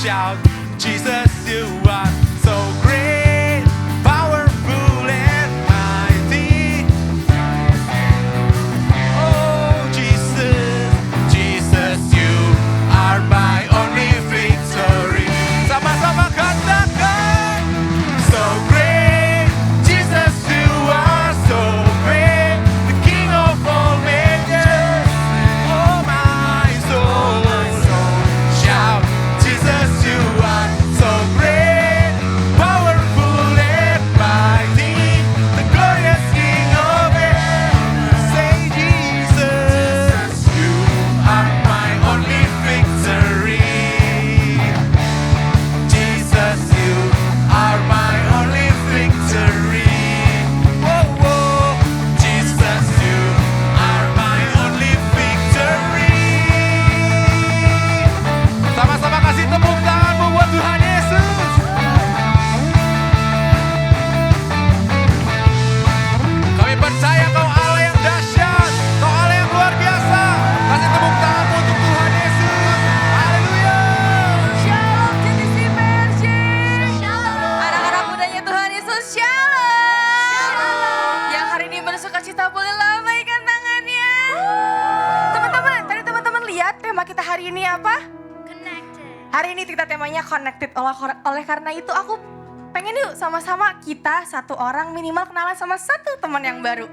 shout, Jesus, you are so great, powerful and mighty. Oh, Jesus, Jesus, you are my only victory. Sama-sama katakan, so great, Jesus, you are so great, the King of all ages. Oh, my soul, shout, Jesus, you are so great, powerful and mighty, the glorious King of heaven. Say, Jesus, you are my only victory. Jesus, you are my only victory. Whoa, whoa. Jesus, you are my only victory. Sama-sama kasih tepuk tanganmu buat Tuhan Yesus. Kami percaya Kau Allah yang dahsyat, Kau Allah yang luar biasa. Kasih tepuk tanganmu untuk Tuhan Yesus. Haleluya. Shalom GTC Persi. Anak-anak mudanya Tuhan Yesus, shalom. Yang hari ini bersuka cita boleh lambaikan tangannya. Teman-teman, tadi teman-teman lihat tema kita hari ini apa? Hari ini kita temanya connected. Oleh karena itu aku pengen yuk sama-sama kita satu orang minimal kenalan sama satu teman yang baru.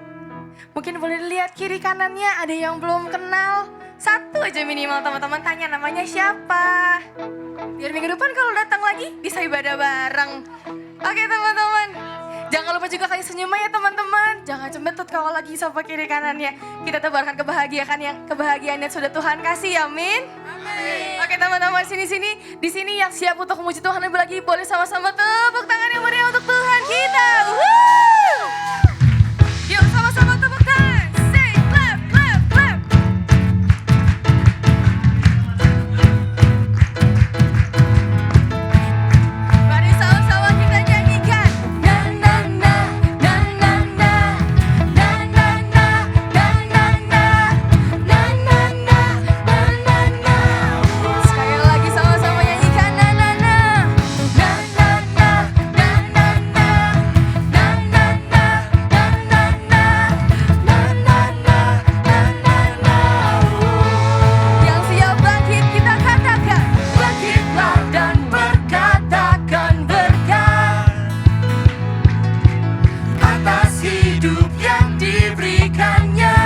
Mungkin boleh dilihat kiri kanannya ada yang belum kenal. Satu aja minimal teman-teman, tanya namanya siapa. Biar minggu depan kalau datang lagi bisa ibadah bareng. Oke teman-teman, jangan lupa juga kasih senyumnya ya teman-teman. Jangan cembetut kalau lagi sapa kiri kanannya. Kita tebarkan kebahagiaan yang sudah Tuhan kasih, amin. Oke teman-teman, sini-sini. Di sini yang siap untuk memuji Tuhan lebih lagi, boleh sama-sama tepuk tangan yang meriah untuk Tuhan kita. Woo! Yuk sama-sama tepuk tangan. Say clap, clap, clap. Mari sama-sama kita nyanyikan. Na na na, na na na, na na na, na na na, na na na, na na na. Sekali lagi sama-sama nyanyikan. Na na na, na na na, na na na, na na na, na na na, na na na, na na na. Yang siap bangkit kita katakan, bangkitlah dan berkatakan berkat atas hidup yang diberikannya.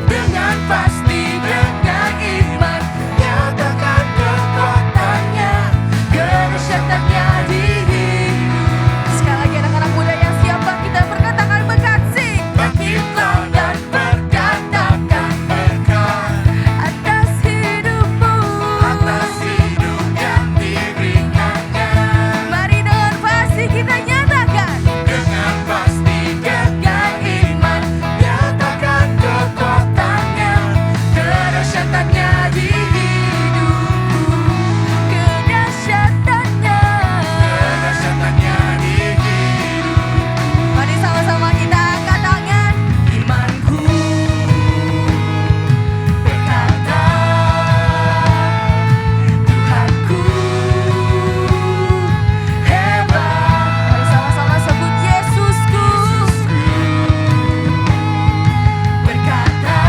Dengan pasti, dengan iman, nyatakan kekuatannya, kedahsyatannya di hidup. Sekali lagi anak-anak muda yang siap bangkit dan berkatakan berkat, sing. Bangkitlah dan berkatakan berkat atas hidupmu, atas hidup yang diberikannya. Mari dengan pasti kita nyatakan, dengan pasti, dengan iman, nyatakan kekuatannya, kedahsyatannya di hidupku, kedahsyatannya di hidup. Mari sama-sama kita angkat tangan. Imanku berkata, Tuhanku hebat. Mari sama-sama sebut Yesusku berkata,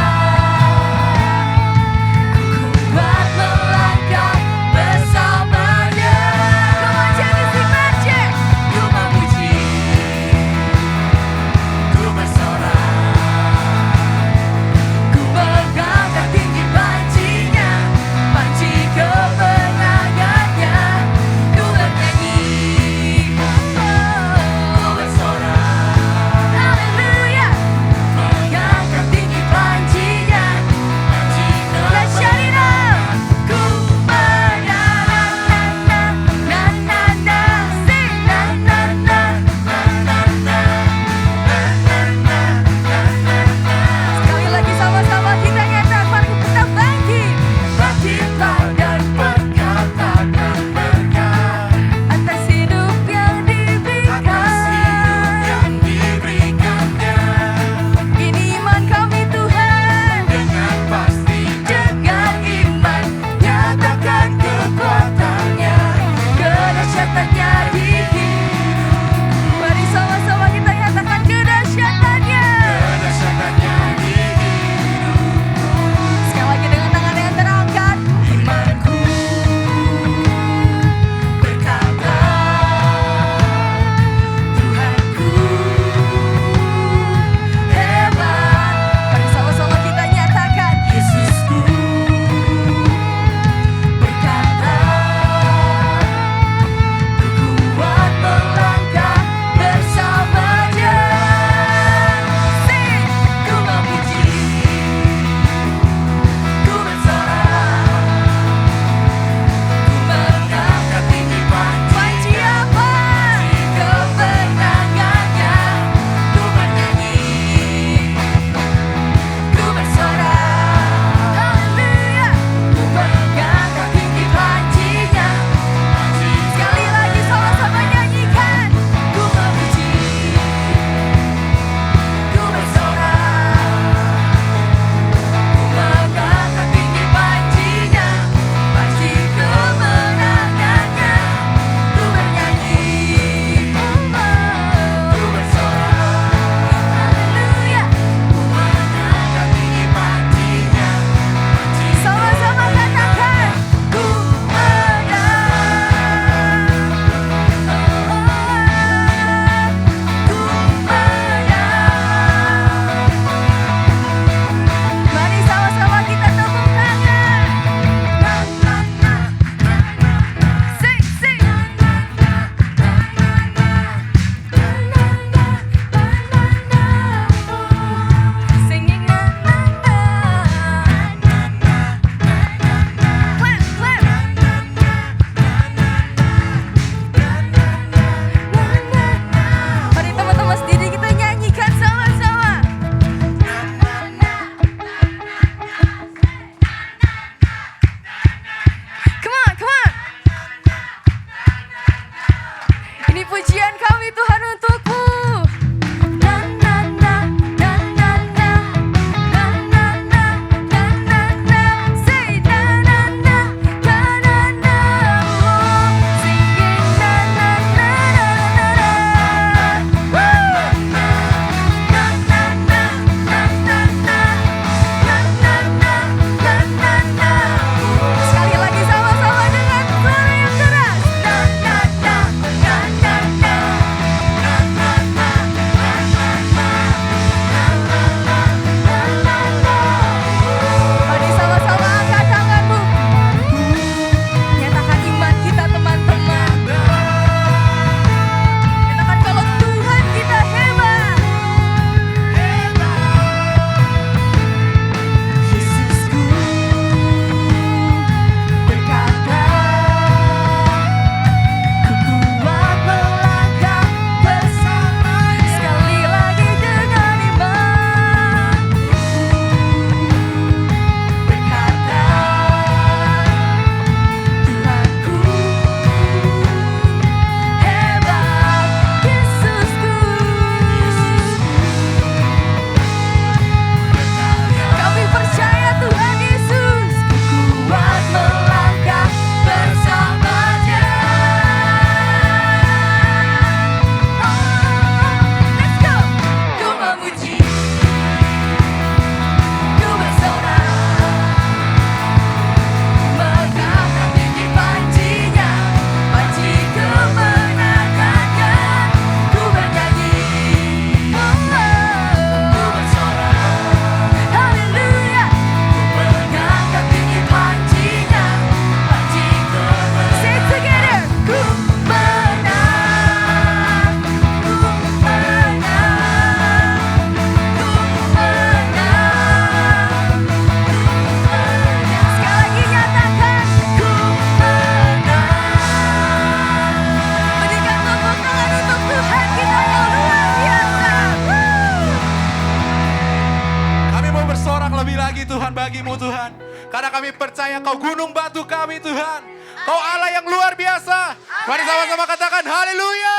kami percaya Kau gunung batu kami Tuhan. Kau Allah yang luar biasa. Mari sama-sama katakan haleluya.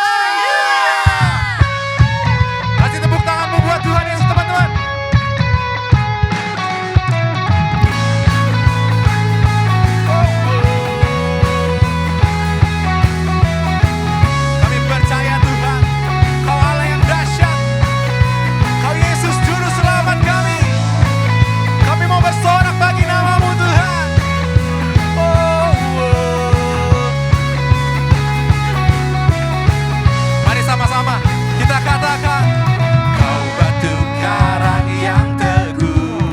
Kasih tepuk tanganmu buat Tuhan Yesus teman-teman. Kami percaya Tuhan, Kau Allah yang dahsyat. Kau Yesus Juru Selamat kami. Kami mau bersorak bagi nama-Mu Tuhan. Mari sama-sama kita katakan, Kau batu karang yang teguh,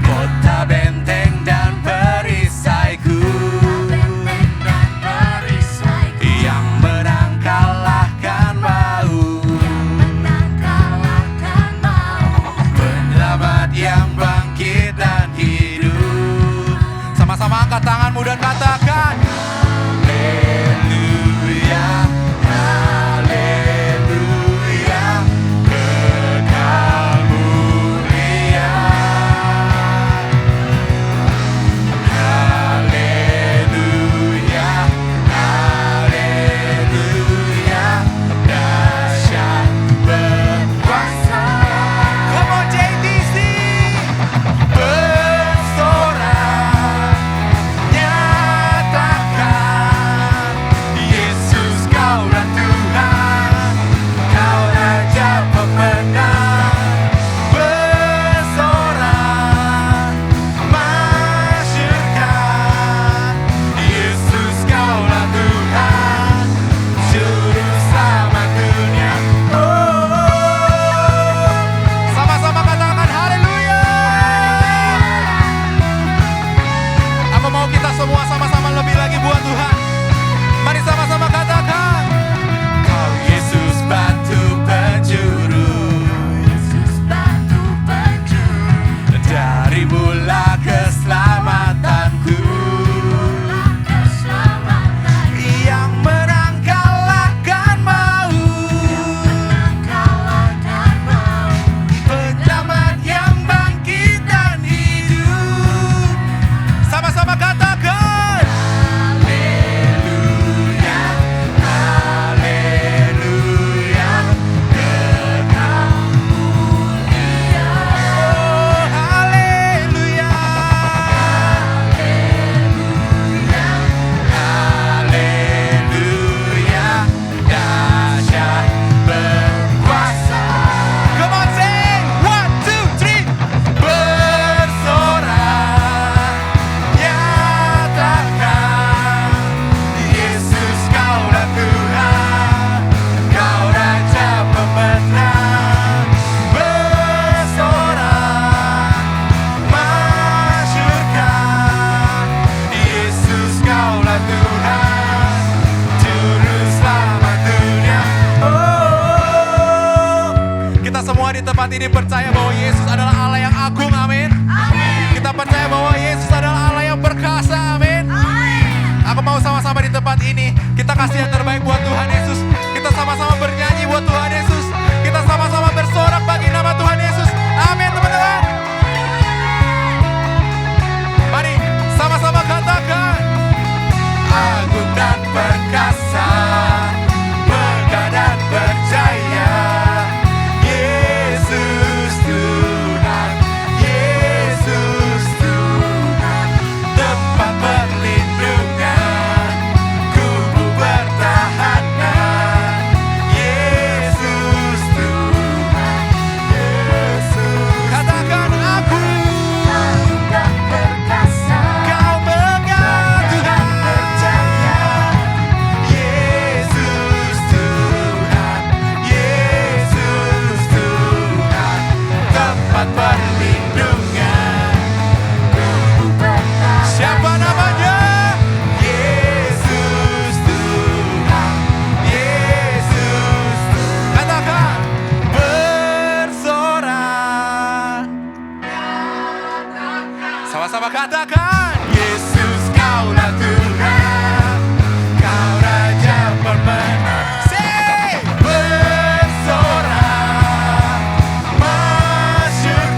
kota benteng dan perisaiku, yang menang kalahkan mau, penyelamat yang bangkit dan hidup. Sama-sama angkat tanganmu dan katakan haleluya, haleluya, kekal mulia. Haleluya, haleluya, dahsyat berkuasa. Come on JTC, bersorak, nyatakan Yesus Kaulah Tuhan, Kau Raja pemenang. Bersorak, masyurkan Yesus Kaulah Tuhan, Juru Selamat dunia. Sama-sama katakan haleluya. Aku mau kita semua sama-sama lebih lagi buat Tuhan. Mari sama-sama katakan, Kau Yesus batu penjuru, dari mula keselamatanku, yang menang kalahkan maut, penyelamat yang bangkit dan hidup. Sama-sama katakan haleluya, haleluya, kekal mulia. Oh haleluya, haleluya, dahsyat berkuasa. Come on sing, 1, 2, 3. Bersorak, nyatakan Yesus Kaulah Tuhan, Kau Raja pemenang. Bersorak, masyurkan Yesus Kaulah Tuhan, Juru Selamat dunia. Oh, kita semua di tempat ini percaya bahwa Yesus adalah Allah yang agung, amin. Kita percaya bahwa Yesus adalah Allah yang perkasa, amin. Aku mau sama-sama di tempat ini kita kasih yang terbaik buat Tuhan Yesus. Kita sama-sama bernyanyi buat Tuhan Yesus. Kita sama-sama bersorak bagi nama Tuhan Yesus. Amin teman-teman. Mari sama-sama katakan, agung dan perkasa, megah dan berjaya, Yesus Tuhan, Yesus Tuhan, tempat perlindungan, kubu pertahanan, Yesus Tuhan, Yesus. Katakan aku dan perkasa, Kau megah Tuhan, Yesus Tuhan, Yesus Tuhan, tempat perlindungan, kubu pertahanan. Siapa namanya? Yesus Tuhan, Yesus Tuhan. Katakan bersorak. Sama-sama katakan, Yesus Kaulah Tuhan, Kau Raja pemenang. Say, bersorak, masyurkan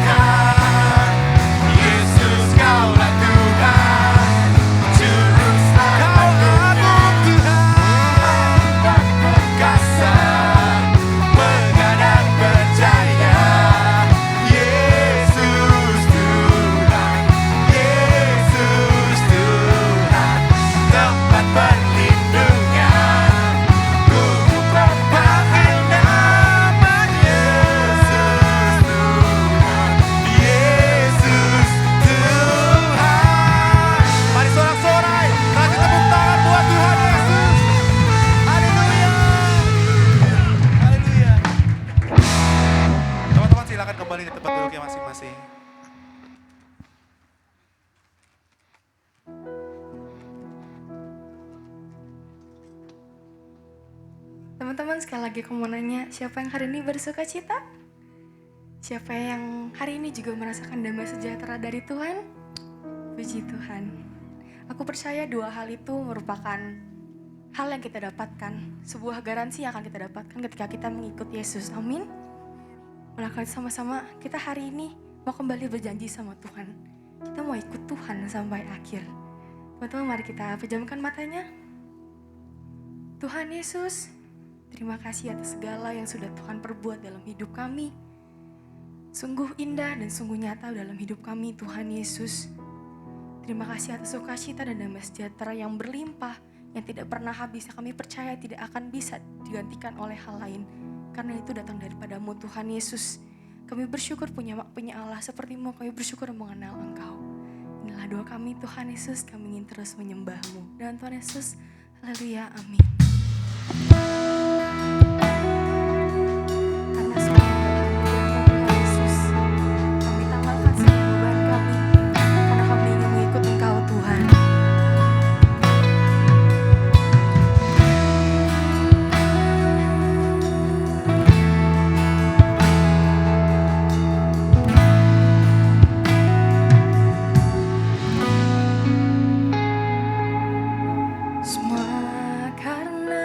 Teman-teman, sekali lagi aku mau nanya, siapa yang hari ini bersuka cita? Siapa yang hari ini juga merasakan damai sejahtera dari Tuhan? Puji Tuhan. Aku percaya dua hal itu merupakan hal yang kita dapatkan, sebuah garansi yang akan kita dapatkan ketika kita mengikut Yesus. Amin. Maka sama-sama kita hari ini mau kembali berjanji sama Tuhan. Kita mau ikut Tuhan sampai akhir. Teman-teman, mari kita pejamkan matanya. Tuhan Yesus, terima kasih atas segala yang sudah Tuhan perbuat dalam hidup kami. Sungguh indah dan sungguh nyata dalam hidup kami, Tuhan Yesus. Terima kasih atas sukacita dan damai sejahtera yang berlimpah, yang tidak pernah habis, yang kami percaya tidak akan bisa digantikan oleh hal lain. Karena itu datang daripadamu, Tuhan Yesus. Kami bersyukur punya Allah sepertimu, kami bersyukur mengenal Engkau. Inilah doa kami, Tuhan Yesus, kami ingin terus menyembah-Mu. Dan Tuhan Yesus, haleluya, amin. Karena semua Tuhan Yesus, kami tanggalkan semua beban kami, karena kami ingin mengikut Engkau, Tuhan. Semua karena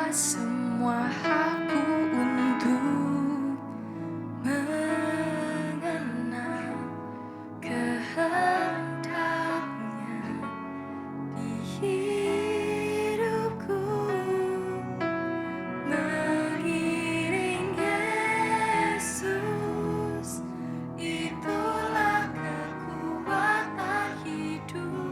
semua hakku untuk mengenal kehendaknya di hidupku, mengiring Yesus, itulah kekuatan hidupku.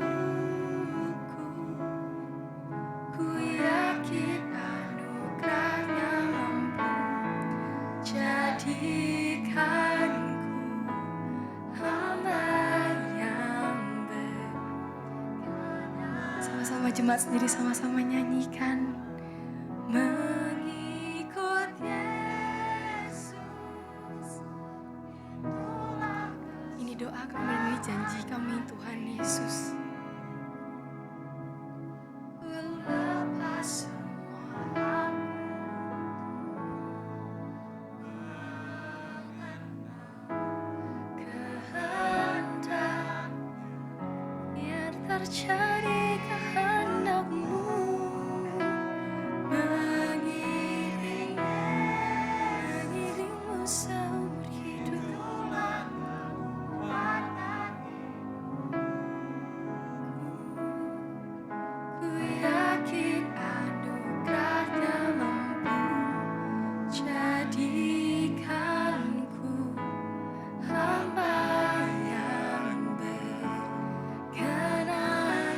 Ku yakin anugerahnya mampu jadikanku hamba yang sama-sama jemaat sendiri sama-sama nyanyikan mengikut Yesus. Ini doa kami, ini janji kami Tuhan Yesus. Lepas semua kehendak, biar terjadi kehendak-Mu, mengiring-Mu seumur hidup. Ku yakin anugerahnya mampu jadikanku hamba yang berkenan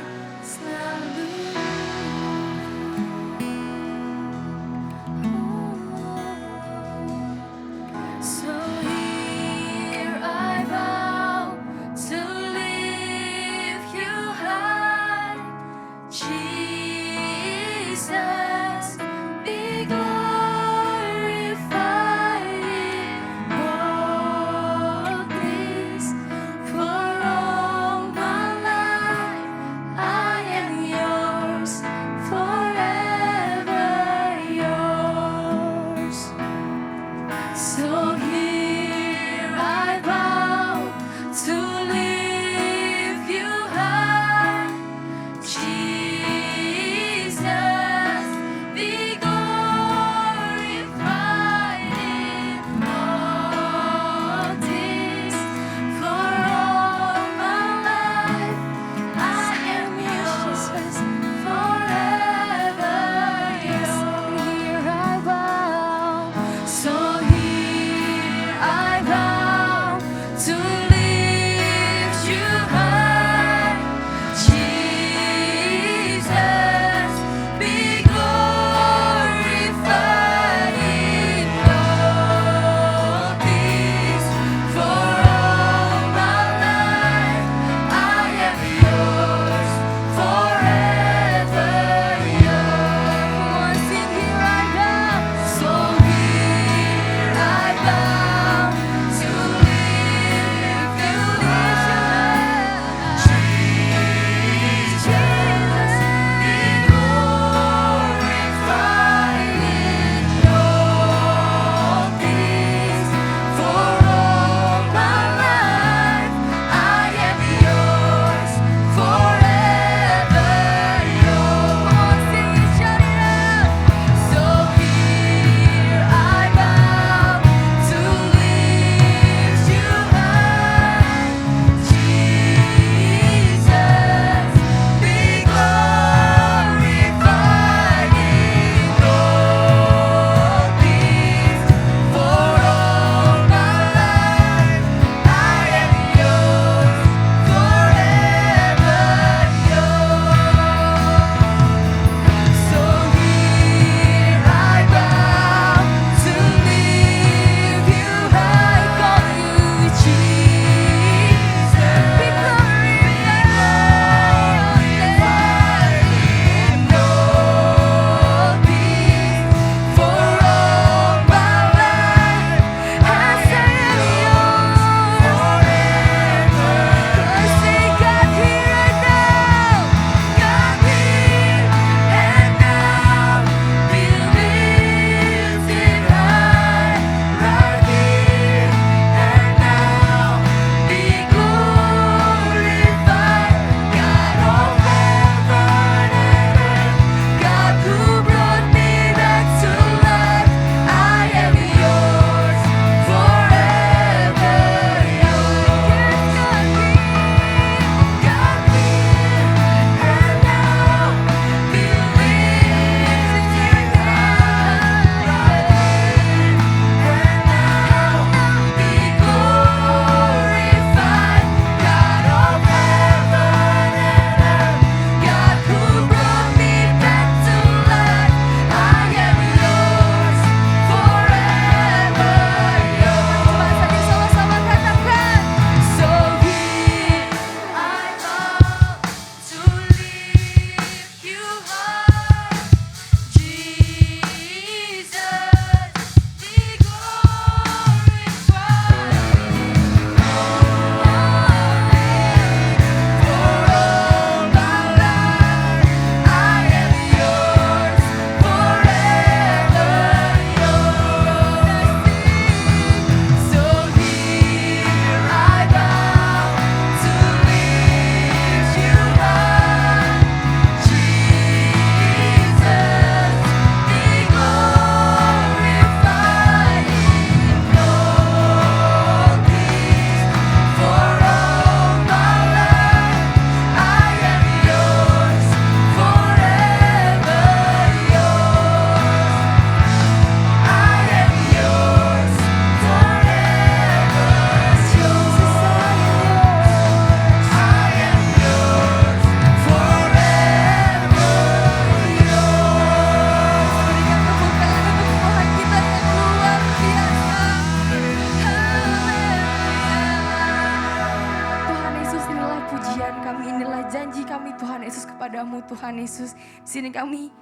kepadamu Tuhan Yesus. Di sini kami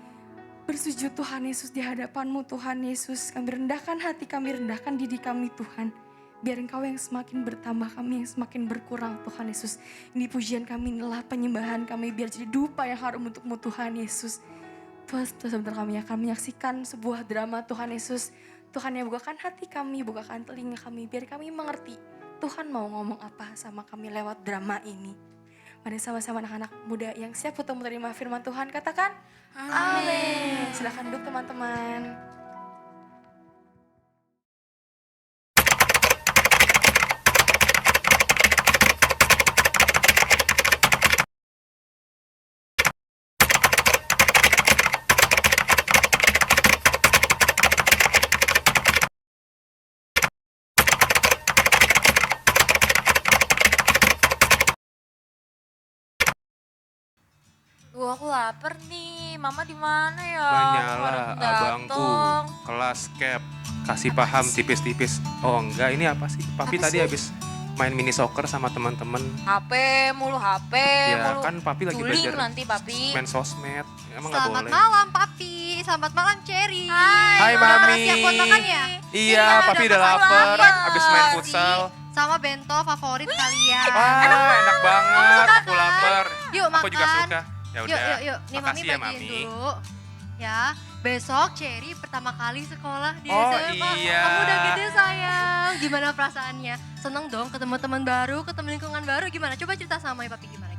bersujud Tuhan Yesus di hadapan-Mu Tuhan Yesus. Kami rendahkan hati kami, rendahkan diri kami Tuhan. Biar Engkau yang semakin bertambah, kami yang semakin berkurang Tuhan Yesus. Ini pujian kami, inilah penyembahan kami, biar jadi dupa yang harum untuk-Mu Tuhan Yesus. Tuhan, sebentar kami akan menyaksikan sebuah drama Tuhan Yesus. Tuhan yang bukakan hati kami, bukakan telinga kami, biar kami mengerti Tuhan mau ngomong apa sama kami lewat drama ini. Mari sama-sama anak-anak muda yang siap untuk menerima firman Tuhan, katakan amin. Silakan duduk teman-teman. Aku lapar nih. Mama di mana ya? Banyalah Orang abangku, dateng. kelas cap, kasih paham tipis-tipis. Oh enggak, ini apa sih? Papi Apa tadi sih? habis main mini soccer sama teman-teman. HP mulu, HP Ya mulu. kan papi lagi Juling belajar nanti papi. main sosmed. Emang nggak Selamat boleh. malam Papi, selamat malam Cherry. Hai, Udah pada Mami. siap buat makan ya? Iya, papi udah udah lapar. lapar. Habis main futsal. Sama bento favorit kalian. Wah, enak banget. Aku lapar. Yuk Aku juga makan. suka. Ya Yuk, udah. yuk. Nih Mami Makasih ya, bagiin Mami. dulu. Ya, besok Cherry pertama kali sekolah di Oh, SMA. iya. Kamu udah gede sayang. Gimana perasaannya? Seneng dong ketemu teman baru, ketemu lingkungan baru. Gimana? Coba cerita sama Papi gimana?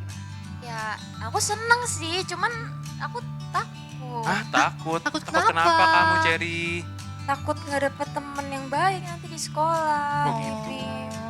Ya, aku seneng sih, cuman aku takut. Ah, takut. Takut Takut kenapa? kenapa kamu, Cherry? Takut nggak dapet temen yang baik nanti di sekolah. Oh, gitu. Pi.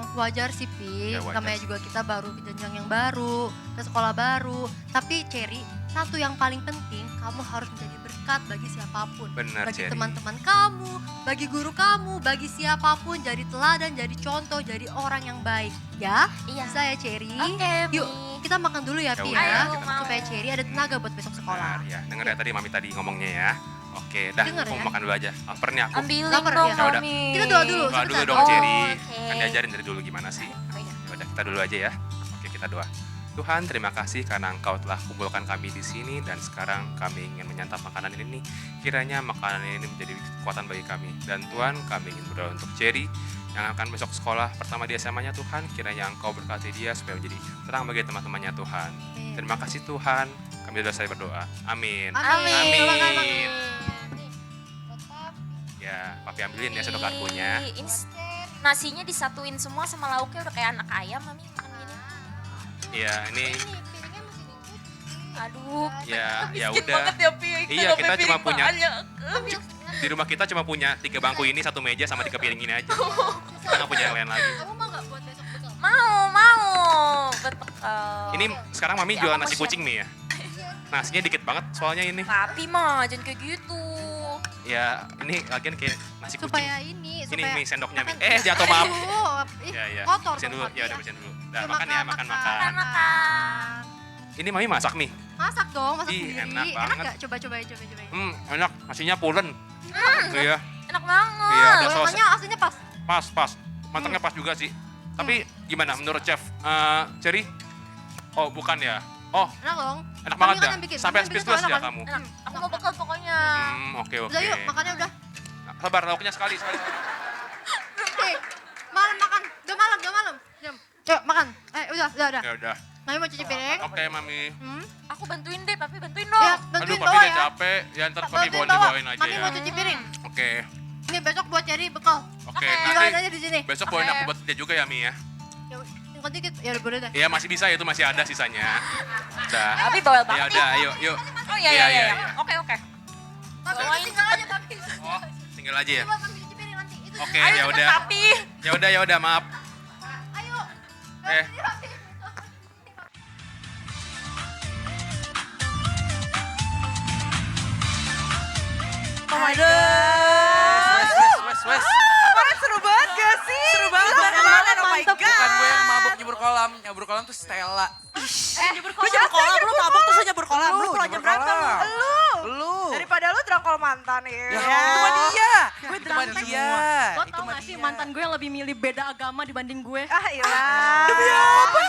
Wajar sih Pi, Ya, wajar namanya sih. juga kita baru ke jenjang yang baru, ke sekolah baru. Tapi Cherry, satu yang paling penting, kamu harus menjadi berkat bagi siapapun. Benar, Bagi Cherry. teman-teman kamu, bagi guru kamu, bagi siapapun, jadi teladan, jadi contoh, jadi orang yang baik. Ya, Iya. bisa ya Cherry? Oke, Yuk, Mi. kita makan dulu ya Ya Pi udah, ya, kita makan. supaya Cherry ada tenaga buat besok sekolah. Benar, ya. Dengar ya tadi Mami tadi ngomongnya ya. Oke, dah. Dengar Aku ya. mau makan dulu aja. Lapar nih aku. Ambilin Lapar, dong, ya? Ya udah. Mami. Kita doa dulu. Doa dulu sebentar. dong, Cherry. oke. Kan diajarin dari dulu gimana sih. Oh, iya. Ya udah, kita dulu aja ya. Oke, kita doa. Tuhan, terima kasih karena Engkau telah kumpulkan kami di sini dan sekarang kami ingin menyantap makanan ini. Kiranya makanan ini menjadi kekuatan bagi kami. Dan Tuhan, kami ingin berdoa untuk Cherry yang akan besok sekolah pertama di SMA-nya Tuhan. Kiranya Engkau berkati dia supaya menjadi terang bagi teman-temannya Tuhan. Amin. Terima kasih Tuhan. Kami sudah selesai berdoa. Amin. Amin. Amin. Makan, makan. Nih, buat Papi. Ya, papi ambilin ya sendok garpunya. Ini nasinya disatuin semua sama lauknya udah kayak anak ayam, Mami makan gini. Iya, ini Ini piringnya mesti dicuci. Aduh, ya udah. Iya, kita cuma punya di rumah kita cuma punya 3 bangku ini, 1 meja sama 3 piring ini aja. Kita nggak punya yang lain lagi. Kamu mau nggak buat besok bekal? mau betul. Ini sekarang Mami Ya, jualan aku nasi siap. kucing nih ya. Nasinya dikit banget soalnya ini. Papi mah jangan kayak gitu. Ya, ini lagian kayak nasi kucing. Supaya ini, Ini supaya... nih sendoknya Mi. Makan- jatuh maaf. Aduh, ih, Ya, ya. kotor Bersihin dong, dulu. Papi Ya udah bersihin dulu. Dah, Ya, makan ya, makan. Makan. Ini Mami masak nih. Masak dong, masak Ih, sendiri. enak banget. nggak? Coba. Enak. Nasinya pulen. Iya. Enak banget. Iya, ada saus. Gorengannya aslinya pas. Pas. Mantengnya pas juga sih. Tapi gimana menurut chef? Cherry? Oh, bukan ya. Oh, Enak dong. enak Mami banget kan dah. yang bikin. Sampai Mami yang bikin speechless tuh ya enak kan? kamu. Enak. Aku mau bekal pokoknya. Oke. Udah yuk, makannya udah. Sabar, lauknya sekali. Oke, malam makan. Udah malam. Jam. Yuk, makan. Udah. Ya udah. Mami mau cuci piring. Oke, Mami. Aku bantuin deh, Papi bantuin dong. Ya, Aduh, bantuin papi bawa udah ya. capek. Ya ntar papi Bantuin bawa. bawain aja Mami ya. mau cuci piring. Oke. Ini besok buat cari bekal. Oke, Tinggalin nanti aja di sini. besok Oke. bawain aku buat dia juga ya, Mi ya. Ya, tinggal dikit. Ya udah boleh dah. Iya, masih bisa itu masih ada sisanya. Udah. Papi bawel Ya banget. udah, yuk. Oh iya. Iya. Oke. Tapi Bawain tinggal aja tapi. Oh, tinggal aja ya. Buat Mami cuci piring nanti. Itu Oke, Ayo ya cepet, udah. Papi. Ya udah, maaf. Ayo. Eh. Oh my god. Wes. Kemarin seru banget gak sih? Seru banget. Oh my god. Bukan gue yang mabuk nyebur kolam tuh Stella. Lu nyebur kolam, lu mabuk terus nyebur kolam. Lu pulang jam berapa lu? Lu. Daripada lu drangkol mantan ya. Ya, itu mah dia. Gue Itu mah drangkol. dia. Lo Itu tau mah gak sih dia. mantan gue yang lebih milih beda agama dibanding gue? Ah ilah. Apa?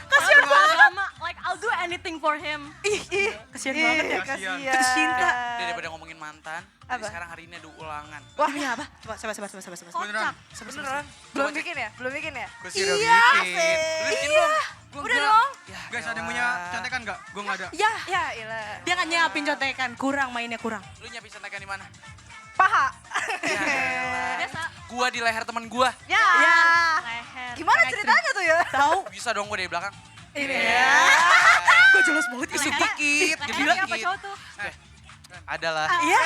Kasian banget. Agama, like I'll do anything for him. Ih, kasihan banget ya, kasihan. kasihan. Udah daripada ngomongin mantan, jadi Apa? sekarang hari ini ada ulangan. Wah, ini apa? Coba. Beneran. Beneran? Belum bikin ya? Belum bikin ya? Gue sih udah Iya, bikin. asik. Lu bikin dong. Gua Udah enggak. dong. Ya, Guys, ada yang punya contekan nggak? Gue nggak ada. Ya ilah. Dia nggak nyiapin contekan, kurang mainnya kurang. Lu nyiapin contekan di mana? Paha. Ya, elah. Biasa. Gua di leher temen gua. Ya. Leher. Gimana ceritanya tuh ya? Tahu? Bisa dong gua dari belakang. Ini Iya. ya. Gue jelas banget. Isu dikit, gede Lehernya apa dikit. cowok tuh? Adalah. Iya.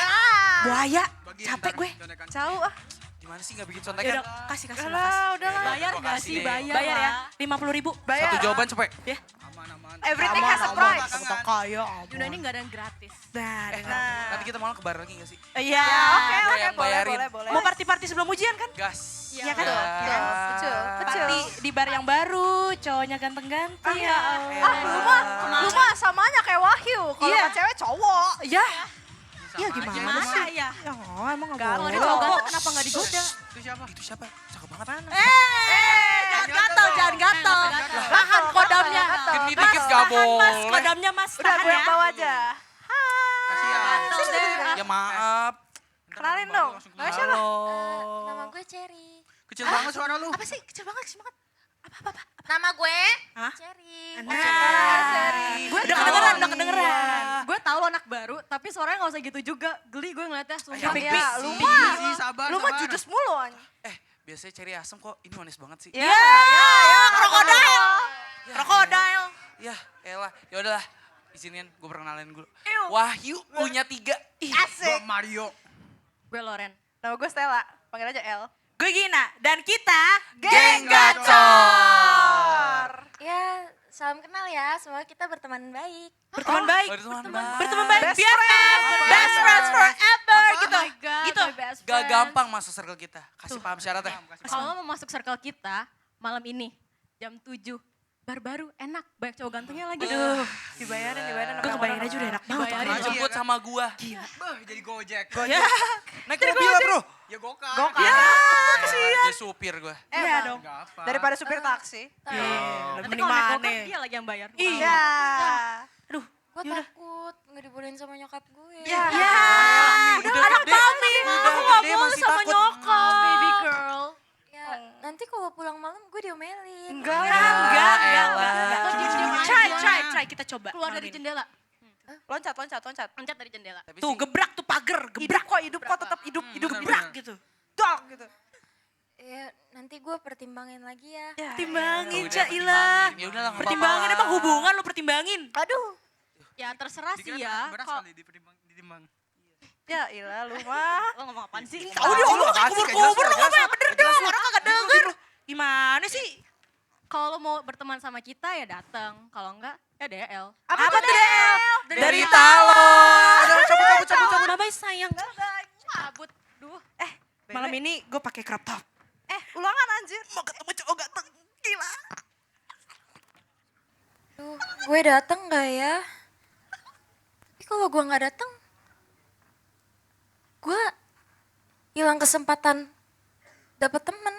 Buaya. Bagi Capek gue. contekan. Jauh ah. Gimana sih nggak bikin Ya contekan? udah, kasih. Udah lah. Bayar Gua nggak kasih sih? deh. Bayar Bayar ya, lah. 50.000. Bayar. Satu jawaban cepet. Aman. Everything has a price. Kita kaya. Yuna ini nggak ada yang gratis. Nanti kita malam ke bar lagi nggak sih? Iya. Oke, Gua yang boleh, bayarin. boleh. Mau party-party sebelum ujian kan? Gas. Iya kan? Betul. Party di bar yang baru, cowoknya ganteng-ganteng. Iya. Lu mah samanya kayak Wahyu. Kalau Iya. kan cewek cowok. Ya. Iya gimana Masa ya? Ya emang nggak Kalau boleh. ada cowok ganteng kenapa nggak digoda? Itu siapa? Itu siapa? Cakep banget. Jangan gatel. Tahan kodamnya. Geni dikit gak Tahan mas, boleh. kodamnya mas. Udah Tahan gue ya. yang bawa aja. Kasihan. Ya maaf. Kenalin dong. Nama siapa? Nama gue Cherry. Kecil banget suara lu. Apa sih? Kecil banget. Nama gue Hah? Cherry. Gue udah kedengeran. Gue tahu lo anak baru, tapi suaranya nggak usah gitu juga. Geli gue ngeliatnya. Sumpah. Ya, lu Ih, mah. sih, sabar. Lu mah judes mulu anjing. Biasanya ceri asem kok, ini manis banget sih. Ya, krokodil. Ya, Krokodil. Ya, elah. Ya udahlah. Izinin gue perkenalin dulu. Wahyu punya 3. Gue Mario. Gue Loren. Nama gue Stella. Panggil aja El. Gue Gina. Dan kita Geng Gacor. Ya, salam kenal ya. Semoga kita berteman baik. berteman baik. Berteman Berteman baik. Best BFF. friend. Best friends forever gitu. Oh my God, Gitu. my best Gak friend. gampang masuk circle kita. Kasih paham syaratnya. Kalau lo mau masuk circle kita, malam ini, jam 7. Bar baru, enak. Banyak cowok gantengnya lagi. Aduh. Dibayarin. Gue kebayang aja udah enak banget. Dibayarin. Dijemput sama gua. Bah, jadi Gojek. Ya. Naik mobil lah bro. Ya gokar. Ya, Dia supir gua. Iya dong. Enggak apa. daripada supir taksi. Nanti Mending kalau naik mana? gokar, dia lagi yang bayar. Iya. Aduh. Gue takut nggak dibolehin sama nyokap gue. Ya. Udah anak mami. Aku gak mau sama nyokap. Baby girl. Ya, nanti kalau pulang malam gue diomelin. Enggak. Enggak. Lo diem-diem Try. aja. Kita coba. Keluar malam dari ini. jendela. Loncat. Loncat dari jendela. Tapi Tuh sih, gebrak tuh pagar. Hidup kok tetap hidup bener, Gebrak bener. gitu. dog gitu. Ya, nanti gue pertimbangin lagi ya. Pertimbangin, udah, Cailah. pertimbangin. Ya udah lah, nggak Pertimbangin apa-apa. emang hubungan lo pertimbangin. Aduh. Ya terserah Dikira sih ya. beras Kalau kali ditimbang. Ya ilah lu mah. lo ngomong apaan sih? Tahu dong lu Makasih, kubur gak jelas, kubur lu gak jelas. ngomong yang bener dong. Orang kagak denger. Gimana sih? Kalau lo mau berteman sama kita ya datang. Kalau enggak ya DL. Apa tuh Del? dari talon. Cabut. Bye-bye sayang. Cabut. Duh. Malam ini gue pakai crop top. Ulangan anjir. Mau ketemu cowok ganteng. Gila. Duh, gue dateng gak ya? Tapi kalau gue gak dateng, gue hilang kesempatan dapet temen.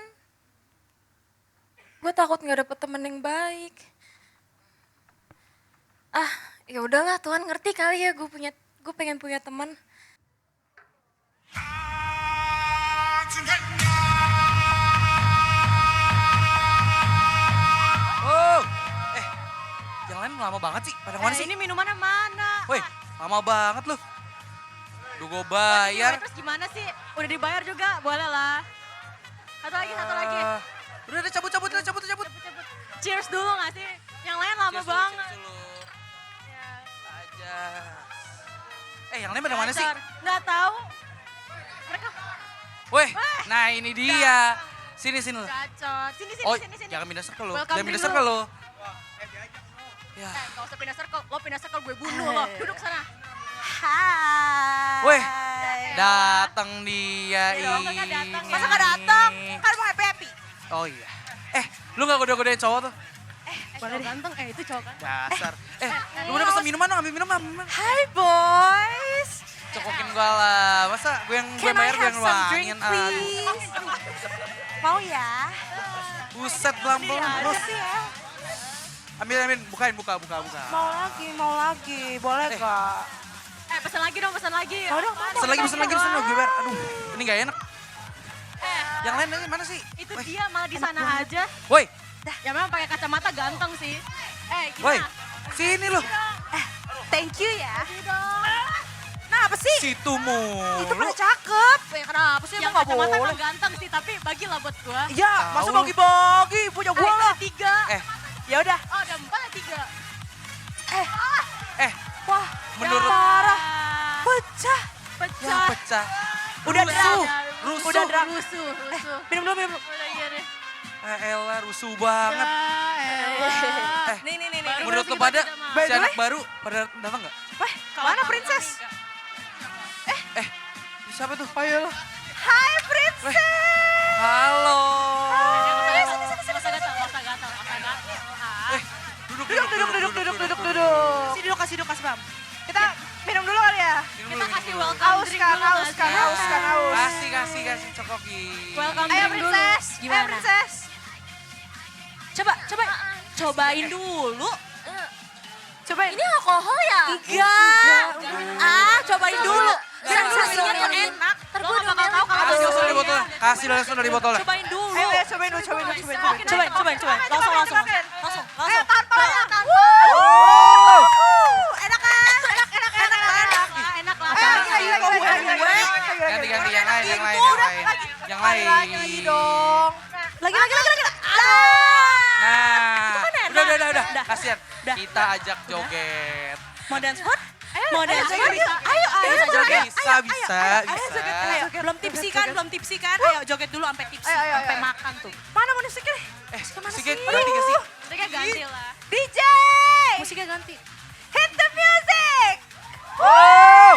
Gue takut gak dapet temen yang baik. Ya udahlah, Tuhan ngerti kali ya gue pengen punya teman. Oh, yang lain lama banget sih. Pada mana sih? Ini minumannya mana? Woi, lama banget lu. Duh, gue bayar. Terus gimana sih? Udah dibayar juga, boleh lah. Satu lagi. Udah cabut. Cepet. Cheers dulu gak sih? Yang lain lama Cheers dulu, banget. cheers dulu. Ya. Aja. Yang lain pada mana sih? Gak tahu. Mereka Woi, nah ini dia. Sini lu. gacor. Sini. Oh, jangan pindah circle lu. Welcome Jangan pindah drink circle lu. Ya. Gak usah pindah circle. Lo pindah circle gue bunuh lo. Duduk sana. Hai. Weh, datang dia Ya dong, ini. kan datang ya. Masa gak datang? Kan mau happy. Oh iya. Lu gak goda-godain cowok tuh? Cowok ganteng, itu cowok ganteng. Dasar. Lu udah pesen minuman dong, ambil minuman. Hai boys. Cokokin gua lah. Masa gue yang gue Can I bayar gue have yang some drink nuangin. please? Mau ya? Buset, belang terus. Makasih ya. Ambil, bukain, buka. Mau lagi. Boleh gak? Pesan lagi dong, pesan lagi. Pesen lagi, Geber. Aduh, ini gak enak. Yang lain lagi mana sih? Itu dia malah di sana aja. Woi, Ya memang pakai kacamata ganteng sih. woi, Gimana? sini loh. Thank you ya. Nah apa sih? Situ mulu. Itu pada cakep. Kenapa sih? Yang Emang gak kacamata boleh? emang ganteng sih, tapi bagilah buat gua. Iya, masa Tahu. bagi-bagi punya gua lah. 3. Ya udah. Oh, ada 4 ya 3. Wah, Menurut parah. Pecah. ya pecah. Udah drang. Rusuh. Udah drang. Rusuh. Minum dulu. Udah iya deh. Elah, rusuh banget. Nih. Menurut lo pada By si the anak way. baru pada datang nggak? Wah, mana princess? Siapa tuh? Ayo. Hai princess. Halo. Masa gatal. Duduk. Sini duduk kasih Bam. Kita minum dulu kali ya. Kita kasih welcome Haus drink kan, dulu haus. Kasih cokoki. Welcome Ayo drink dulu. princess. Gimana? Princess. Cobain dulu. Cobain. Ini alkohol ya? Enggak. Cobain dulu. Sensasinya tuh enak. Ntar gue bakal tahu kalau Kasih langsung dari botolnya. Kasih langsung dari botolnya. Cobain dulu. Ayo, cobain dulu. Langsung. Ayo, tanpa. Enak kan? Enak lah. Ganti yang lain. Lagi dong. Lagi. Nah, kan udah. Kasihan. Kita ajak joget. Mau dance floor? Mau dance dance floor? Ayo joget. Bisa. Ayo. Belum tipsi kan? Ayo joget dulu sampai tipsi, sampai makan tuh. Mana mau musiknya? Sikit ganti gak sih? Mereka ganti lah. DJ! Musiknya ganti. Hit the music! Wow.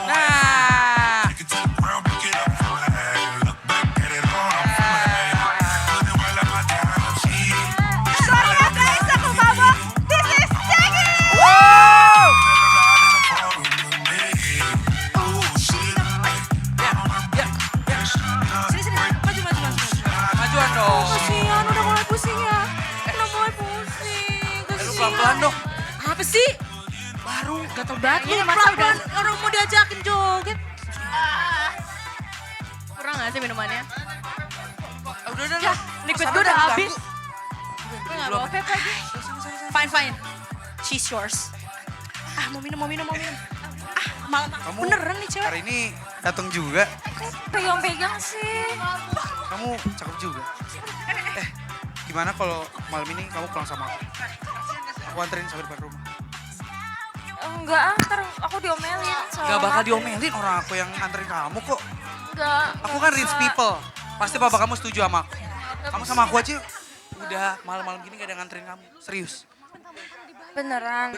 Nah. Suaranya guys, aku mabok. This is Jackie! Wow. Sini, maju. Majuan dong. Kasihan, udah mulai pusing ya. Udah mulai pusing. Lu pelan-pelan dong. Apa sih? Baru gatel banget. Ini masa udah orang mau diajakin joget. Kurang gak sih minumannya? Udah. Liquid gue udah habis. Gue gak bawa vape lagi. Fine. She's yours. Mau minum. Malam Kamu beneran nih cewek. hari ini datang juga. pegang-pegang sih. Kamu cakep juga. Gimana kalau malam ini kamu pulang sama aku? Aku anterin sampai depan rumah. Enggak, ntar aku diomelin. sama Gak bakal mama. diomelin, orang aku yang anterin kamu kok. Enggak. Aku kan rich people. Pasti papa kamu setuju sama aku. Kamu sama aku aja. Udah malam-malam gini gak ada yang nganterin kamu. Serius. Beneran.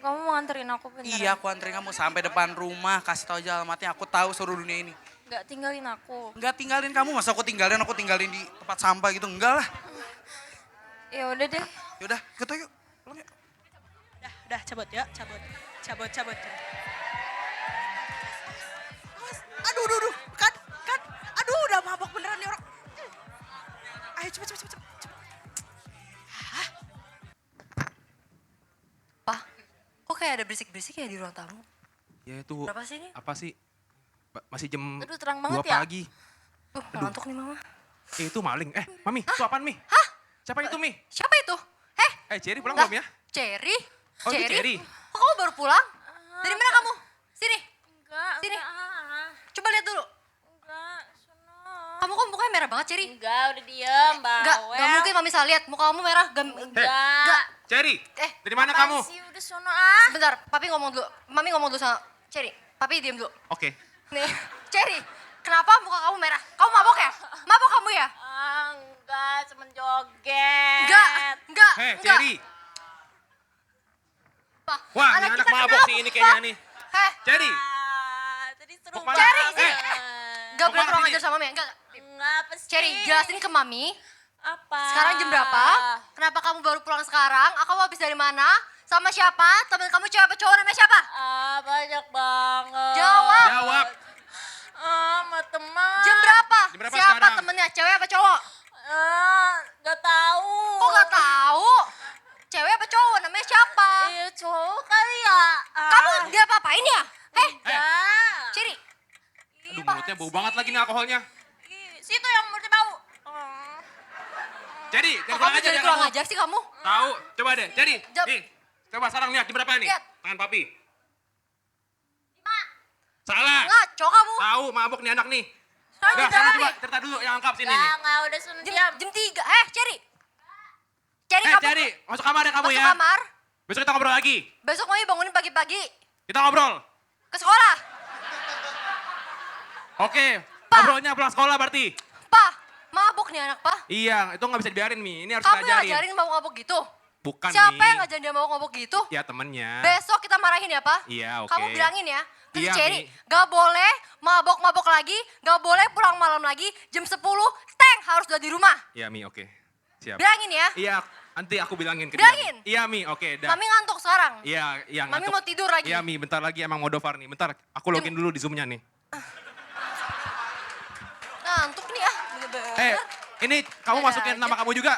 Kamu mau nganterin aku beneran? Iya, aku anterin kamu sampai depan rumah. Kasih tahu aja alamatnya. Aku tahu seluruh dunia ini. Enggak tinggalin aku. Enggak tinggalin kamu. Masa aku tinggalin di tempat sampah gitu. Enggak lah. Ya udah deh. Yaudah, ikut aja yuk. Pulang yuk. Udah cabut ya, cabut. Aduh, kan, aduh udah mabok beneran nih orang. Ayo cepet. Pak, kok kayak ada berisik-berisik ya di ruang tamu? Ya itu Berapa sih ini? apa sih? Masih jam Aduh terang 2 banget ya. pagi. Ngantuk nih mama. Itu maling. Mami, itu apaan Mi? Hah? Siapa itu Mi? Siapa itu? Cherry pulang Lah, belum ya? Cherry? Oh, itu Cherry. Kok kamu baru pulang? Dari mana kamu? Sini. Enggak. Sini. Coba lihat dulu. Enggak. Sono. Kamu kok mukanya merah banget, Cherry? Enggak, udah diem, Mbak. Gak mungkin mami salah lihat. Muka kamu merah. Enggak. Cherry, dari mana Apaan kamu? sih, udah sono ah. Sebentar, papi ngomong dulu. Mami ngomong dulu sama Cherry. Papi diem dulu. Oke. Nih, Cherry. Kenapa muka kamu merah? Kamu mabok ya? Mabok kamu ya? Enggak, cuman joget. Enggak. Cherry. Pak, Wah, ini anak kita mabok kenapa? nih ini kayaknya nih. Cherry. Cherry. Tadi seru Mau kemana? banget. Cherry. Enggak Mau boleh kemana kurang sini? ajar sama mami. Enggak. Enggak, apa sih? Cherry, jelasin ke mami. Apa? Sekarang jam berapa? Kenapa kamu baru pulang sekarang? Kamu habis dari mana? Sama siapa? Temen kamu cewek apa cowok namanya siapa? Banyak banget. Jawab. Sama teman. Jam berapa? Jam berapa Siapa sekarang? temennya? Cewek apa cowok? Gak tahu. Kok gak tahu? Cewek apa cowok? Namanya siapa? Iya cowok kali ya. Kamu dia apa-apain ya? Enggak. Ciri. Aduh, mulutnya bau banget lagi nih alkoholnya. Situ yang mulutnya bau. Jadi, Kok jangan kamu kurang ajar jadi ya kurang kamu. ajar sih kamu? Tahu, coba deh. Jadi, Jawab. nih, coba sekarang lihat di berapa nih? Lihat. Tangan papi. Salah. Ngaco kamu. Tahu, mabuk nih anak nih. Sekarang Udah, jam berapa coba nih? cerita dulu yang angkap sini nih. Enggak udah suruh Jam, diam. jam 3. Ceri. Ceri kamu. Ceri, masuk kamar ya kamu Masuk ya. kamar. Besok kita ngobrol lagi. Besok mau bangunin pagi-pagi. Kita ngobrol. Ke sekolah. Oke, Pa. ngobrolnya pulang sekolah berarti. Pa, mabuk nih anak, Pa. Iya, itu nggak bisa dibiarin, Mi. Ini harus Kamu kita yang ajarin. ngajarin mabuk-mabuk gitu? Bukan, Siapa Mi. yang ngajarin dia mabuk-mabuk gitu? Ya, temennya. Besok kita marahin ya, Pa? Iya, oke. Kamu bilangin ya. Terus Iya, Ceri, Mi. gak boleh mabok-mabok lagi, gak boleh pulang malam lagi, jam 10, teng, harus udah di rumah. Iya, Mi, oke. Siap. Bilangin ya. Iya, nanti aku bilangin ke Bilangin? dia. Iya, Mi, oke. Dah. Mami ngantuk sekarang. Iya, iya. Mami ngantuk. mau tidur lagi. Iya, Mi, bentar lagi emang mau dofar nih. Bentar, aku login dulu di Zoom-nya nih. Ngantuk nih ah. Bener-bener. Ini kamu Ada masukin aja. nama kamu juga.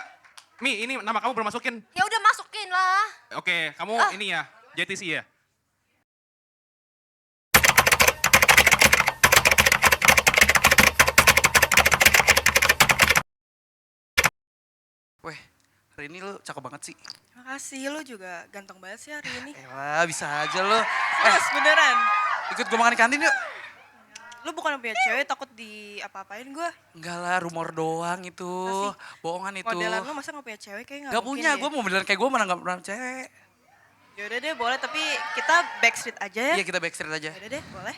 Mi, ini nama kamu belum masukin. Ya udah masukin lah. Oke, kamu ini ya, JTC ya. Weh, hari ini lu cakep banget sih. Makasih, lo juga ganteng banget sih hari ini. Elah, bisa aja lo. Serius, beneran. Ikut gue makan di kantin yuk. Lo bukan punya cewek, takut di apa-apain gue. Enggak lah, rumor doang itu. Bohongan itu. Modelan lo masa gak punya cewek? Kayaknya Gak punya, gue mau modelan kayak gue mana gak pernah cewek. Yaudah deh, boleh. Tapi kita backstreet aja ya. Iya, kita backstreet aja. Yaudah deh, boleh.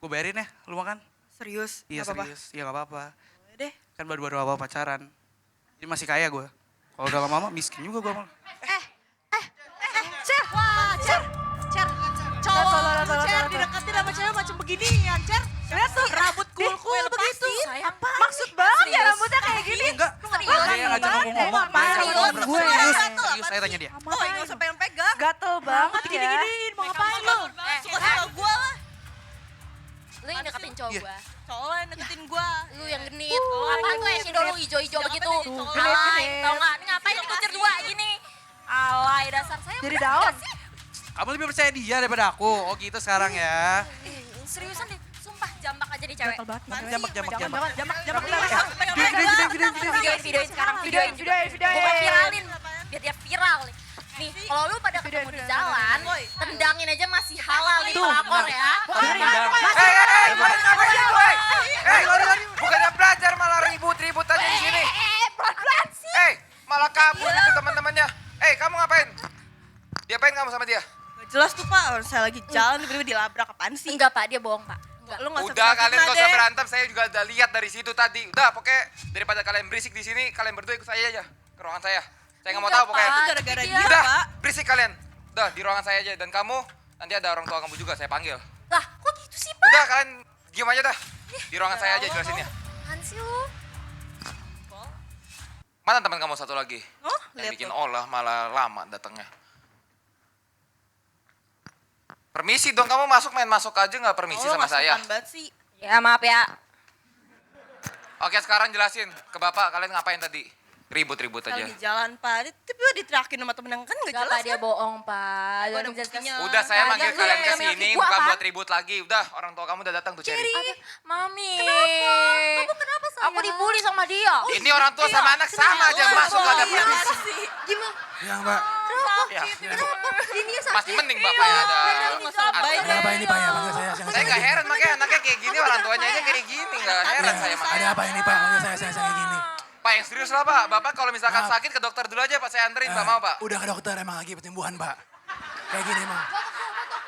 Gue bayarin ya, lu makan. Serius, Iya, nggak apa-apa. serius. Iya, gak apa-apa. Boleh deh. Kan baru-baru awal pacaran. Jadi masih kaya gue. Kalau udah lama-lama miskin juga gue malah. Cer, Cer, Cer. Cowok, Cer, Cer, dideketin sama cewek macam beginian, Cer. Lihat tuh, rambut cool begitu. Apa? Maksud banget ya rambutnya kayak gini. Enggak, dia ngajak ngomong-ngomong. Serius, saya tanya dia. Oh, nggak usah pegang-pegang. Gatel banget ya. Gini-giniin, mau ngapain lo? Suka sama gue lah. Lu yang deketin cowok Iya. gua. Cowok lo yang deketin gue. Lu yang genit. Lu apaan tuh eyeshadow lu hijau-hijau begitu? Genit, Alay, genit. tau gak? Ini ngapain dikucir dua gini? Alay dasar saya. Jadi bener daun. gak sih? Kamu lebih percaya dia daripada aku. Oh gitu sekarang ya. Seriusan deh, sumpah jambak aja nih cewek. Jambak. Videoin sekarang, videoin. Gue mau viralin, biar dia viral nih. Nih, kalau lu pada ketemu di jalan, tendangin aja masih halal nih pelakor ya. Bukannya belajar malah ribut-ribut aja di sini. Pelan-pelan sih. Malah kabur itu teman-temannya. Kamu ngapain? Diapain kamu sama dia? Gak jelas tuh Pak, orang saya lagi jalan tiba-tiba dilabrak apaan sih? Enggak pak, dia bohong pak. Enggak. Lu nggak usah Udah kalian fitnah gak usah deh. berantem, saya juga udah lihat dari situ tadi. Udah pokoknya daripada kalian berisik di sini, kalian berdua ikut saya aja ke ruangan saya. Saya nggak mau tahu pokoknya. Itu gara-gara Tapi dia, Udah, Pak. berisik kalian. Udah di ruangan saya aja dan kamu nanti ada orang tua kamu juga saya panggil. Lah, kok gitu sih pak? Udah kalian diam aja dah. Di ruangan saya aja jelasinnya. Apaan sih lu? Mana teman kamu satu lagi? Oh, Yang lihat bikin tuh. olah malah lama datangnya. Permisi dong, kamu masuk aja nggak permisi Oh, sama saya. masukan banget sih. Ya maaf ya. Oke sekarang jelasin ke bapak kalian ngapain tadi? Ribut-ribut Kita aja. lagi jalan Pak, tiba-tiba diterakin sama temen yang kan gak Enggak jelas pak, dia kan? bohong pak. Gua Dia ada menjelaskan- buktinya. Udah saya Nah, manggil jangan kalian lu ke yang sini menyakiti gua, bukan apaan? buat ribut lagi. Udah orang tua kamu udah datang tuh Cherry. Mami. Kenapa? Kamu kenapa sayang? Aku dibully sama dia. Ini orang tua sama anak sama aja masuk gak ada permisi. Gimana? Ya, Mbak. Ya. Kenapa? Ini dia sakit. Masih mending bapak ya ada. Ada apa ini, Pak ya? Panggil saya Saya nggak heran makanya anaknya kayak gini orang tuanya aja kayak gini nggak heran saya makanya. Ada apa ini, Pak? Panggil saya kayak gini. Pak yang serius lah Pak. Bapak kalau misalkan sakit ke dokter dulu aja Pak saya anterin Pak mau Pak. Udah ke dokter emang lagi penyembuhan, Pak. Kayak gini emang.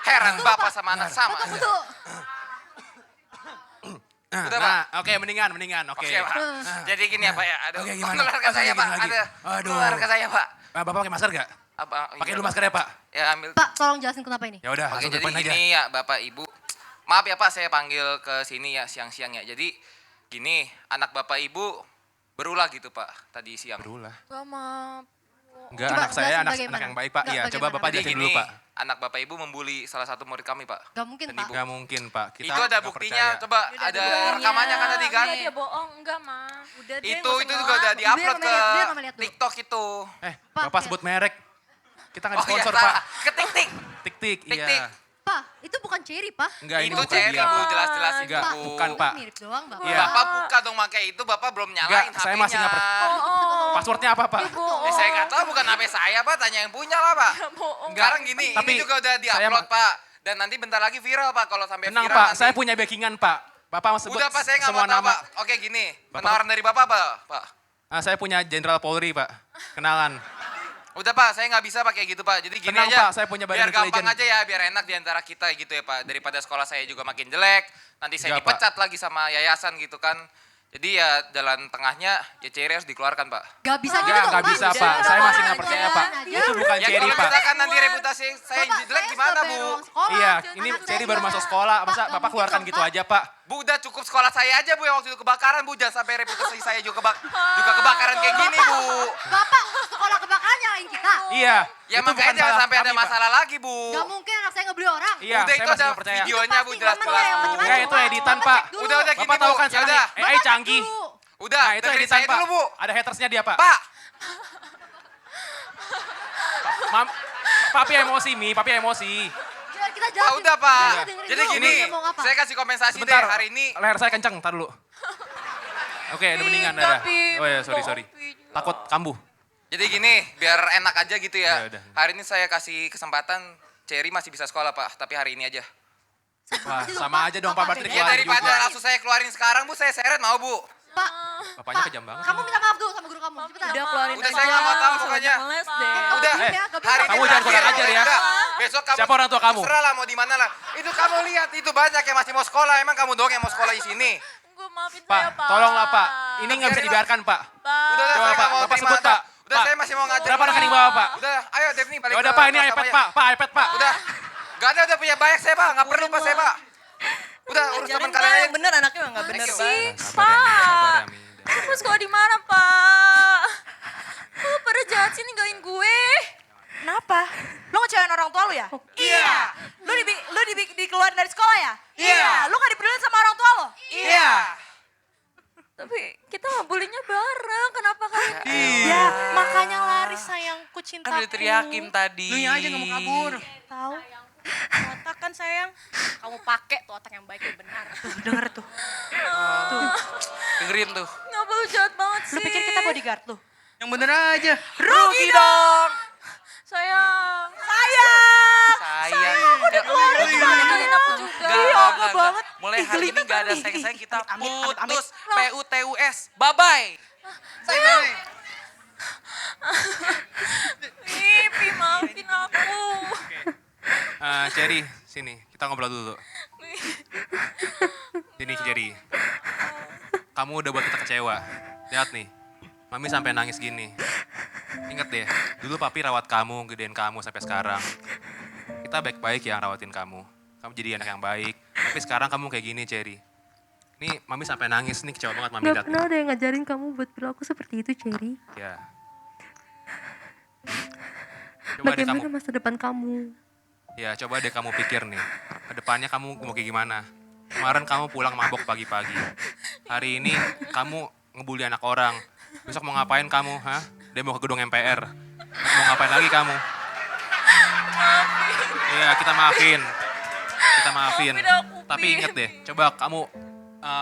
Heran Bapak sama anak sama aja. Udah, Pak. Oke, mendingan. Oke. Oke Pak. Jadi gini ya Pak ya. Aduh. Oke, gimana? Nular ke Oh, saya gini Pak. lagi. Ada. Aduh. Nular ke saya Pak. Bapak pakai masker gak? Apa? Pakai Iya, dulu Pak. maskernya, Pak. Ya ambil. Pak, tolong jelasin kenapa ini. Ya udah, Oke langsung jadi depan aja. gini ya Bapak Ibu. Maaf ya Pak saya panggil ke sini ya siang-siang ya. Jadi gini anak Bapak Ibu berulah gitu Pak tadi siang. Berulah. Gak maaf. Enggak, Coba anak saya jelasin anak bagaimana. yang baik, Pak. Enggak, Iya, coba bagaimana? Bapak Jadi jelasin gini, dulu, Pak. anak bapak ibu membuli salah satu murid kami pak. Gak mungkin Dan Pak. ibu. Enggak mungkin, Pak. Kita Itu ada nggak buktinya, percaya. coba ada rekamannya kan tadi kan? Enggak, dia bohong, enggak mah. Udah deh, Itu nggak usah juga udah ngelak. diupload ke biar Mama lihat dulu. TikTok itu. Pak, Bapak ya. sebut merek. Kita nggak Oh iya, sponsor, salah. Pak. Ke tik-tik. Tik-tik, Tik-tik. iya. Pak, itu bukan Cherry Pak. Enggak, Itu bukan Cherry dia, bu, Pak. jelas-jelas itu Enggak, bu. bukan, Pak. Mirip doang Bapak. Iya. Bapak buka dong pakai itu, bapak belum nyalain Enggak, saya masih nggak HP-nya. Passwordnya apa, Pak? Saya nggak tahu, bukan HP saya pak, tanya yang punya lah pak. Sekarang gini, Tapi ini juga udah saya diupload pak. Dan nanti bentar lagi viral pak, kalau sampai Tenang, viral Pak. nanti. Saya punya backingan, Pak. Bapak mau sebut Udah pak, saya nggak mau semua tahu nama. pak. Oke gini, Bapak- penawaran dari bapak pak. Saya punya Jenderal Polri, Pak. Kenalan. Udah pak, saya nggak bisa pakai gitu pak. Jadi gini Tenang, aja. Pak, saya punya biar badan gampang intelijen. aja ya, biar enak diantara kita gitu ya pak. Daripada sekolah saya juga makin jelek, nanti saya Enggak, Pak. dipecat lagi sama yayasan gitu kan. Jadi ya jalan tengahnya ya Cherry harus dikeluarkan pak. Gak bisa gitu Enggak, dong, nggak Pak. bisa, Udah, Pak. Saya masih nggak aja. percaya, Pak. Aja. Itu bukan Ya Cherry, kalau Pak. misalkan nanti reputasi saya Bapak, jelek saya gimana sudah bu? bayar uang sekolah. Iya, Anak ini saya Cherry baru gimana? masuk sekolah. Pak, Masa nggak Bapak mungkin keluarkan dong, gitu Pak. aja, Pak? Bu udah cukup sekolah saya aja bu yang waktu itu kebakaran bu. Jangan sampai reputasi saya juga kebakaran kayak gini bu. Bapak sekolah kebakaran nyalain kita. Iya. Ya itu makanya bukan jangan salah sampai ada kami, Pak. masalah lagi bu. Gak mungkin anak saya ngebeli orang. Iya, Udah saya itu masih ada nggak percaya. videonya bu Pasti jelas-jelas Mama yang bu. macam-macam. Enggak, itu editan, Bapak Pak. cek dulu. Udah Bapak gini tahu bu. kan Ya sekarang udah. AI canggih. Udah, Nah, itu dengerin editan, saya Pak. dulu bu. Ada hatersnya dia, Pak. Pak, Mam, papi emosi, Mi. Papi emosi. Kita Pak jelasin. udah pak. Kita dengerin Jadi dulu, gini, dia mau apa. saya kasih kompensasi Sebentar, deh hari ini. leher saya kenceng, ntar dulu. Oke, udah mendingan, dah. Oh ya, sorry. Takut kambuh. Jadi gini, biar enak aja gitu Ya ya. udah. Hari ini saya kasih kesempatan Cherry masih bisa sekolah pak, tapi hari ini aja. Wah, sama aja dong, Pak. Berarti Ya dikeluarin daripada juga. langsung saya keluarin sekarang bu, saya seret mau bu. Pak, Bapaknya kejam banget. kamu minta maaf dulu sama guru kamu. Cepetan. Udah keluarin Udah aja. saya nggak mau tahu pokoknya. Udah, Eh, hari ini kamu jangan kurang terakhir, ajar ya. udah. Besok kamu Siapa orang tua kamu? terserah lah mau di mana lah. Itu kamu lihat itu banyak yang masih mau sekolah. Emang kamu doang yang mau sekolah di sini. Gue maafin Pak, saya, Pak. tolonglah, Pak. Ini nggak bisa dibiarkan, Pak. Udah, Coba, saya Pak. nggak mau Bapak terima. sebut, Pak. Udah, Pak. saya masih mau ngajar. Berapa rekening Bapak, Pak? Udah, ayo Devni balik. Ya udah, ke Pak. Ini kelas iPad, kamu ya. Pak. Pak, iPad, Pak. Udah, gak ada udah punya banyak saya, Pak. Nggak perlu Pak saya, Pak. Udah, urus teman kalian aja. yang bener anaknya mah nggak bener Thank you. banget. Sabar ya, Mi. Sabar ya, Mi. Aku sekolah di mana, Pak? Lu pada jahat sih ninggalin gue. Kenapa? Lo ngecewain orang tua lu ya? Iya. Lu dikeluarin dari sekolah ya? Iya. Lu gak dipedulin sama orang tua lo? Iya. Tapi kita ngebulinya bareng. Kenapa kalian? Ya, makanya lari sayangku cintaku. Kan udah teriakin tadi. Lu yang aja nggak mau kabur. Tahu. Otak kan sayang. Kamu pakai tuh otak yang baik dan benar. Tuh, denger tuh. Dengerin tuh. Kenapa lu jahat banget sih? Lu pikir kita bodyguard lu? Yang bener aja. Rugi dong. Sayang. Sayang. Sayang. Lu cuma ninggalin aku juga. Iya, banget. Mulai Ih, hari ini gelimet gak ada nih. sayang-sayang kita Amit, amit, amit. putus. PUTUS. Bye-bye. Sayang. Pipi, maafin aku. Cherry, sini. Kita ngobrol dulu. Sini, Cherry. Kamu udah buat kita kecewa. Lihat nih. Mami sampai nangis gini. Ingat deh, dulu papi rawat kamu, gedein kamu sampai sekarang. Kita baik-baik yang rawatin kamu. Kamu jadi anak yang baik. Tapi sekarang kamu kayak gini, Cherry. Nih, Mami sampai nangis nih, kecewa banget Mami Gak lihat. pernah ada yang ngajarin kamu buat perilaku seperti itu, Cherry. Ya. Coba deh kamu, Bagaimana masa depan kamu? ya coba deh kamu pikir nih. Kedepannya kamu mau kayak gimana? Kemarin kamu pulang mabok pagi-pagi. Hari ini kamu ngebully anak orang. Besok mau ngapain kamu, ha? Demo ke gedung MPR. Mau ngapain lagi kamu? Iya, kita maafin. Kita maafin. Maafin aku, Tapi inget deh, coba kamu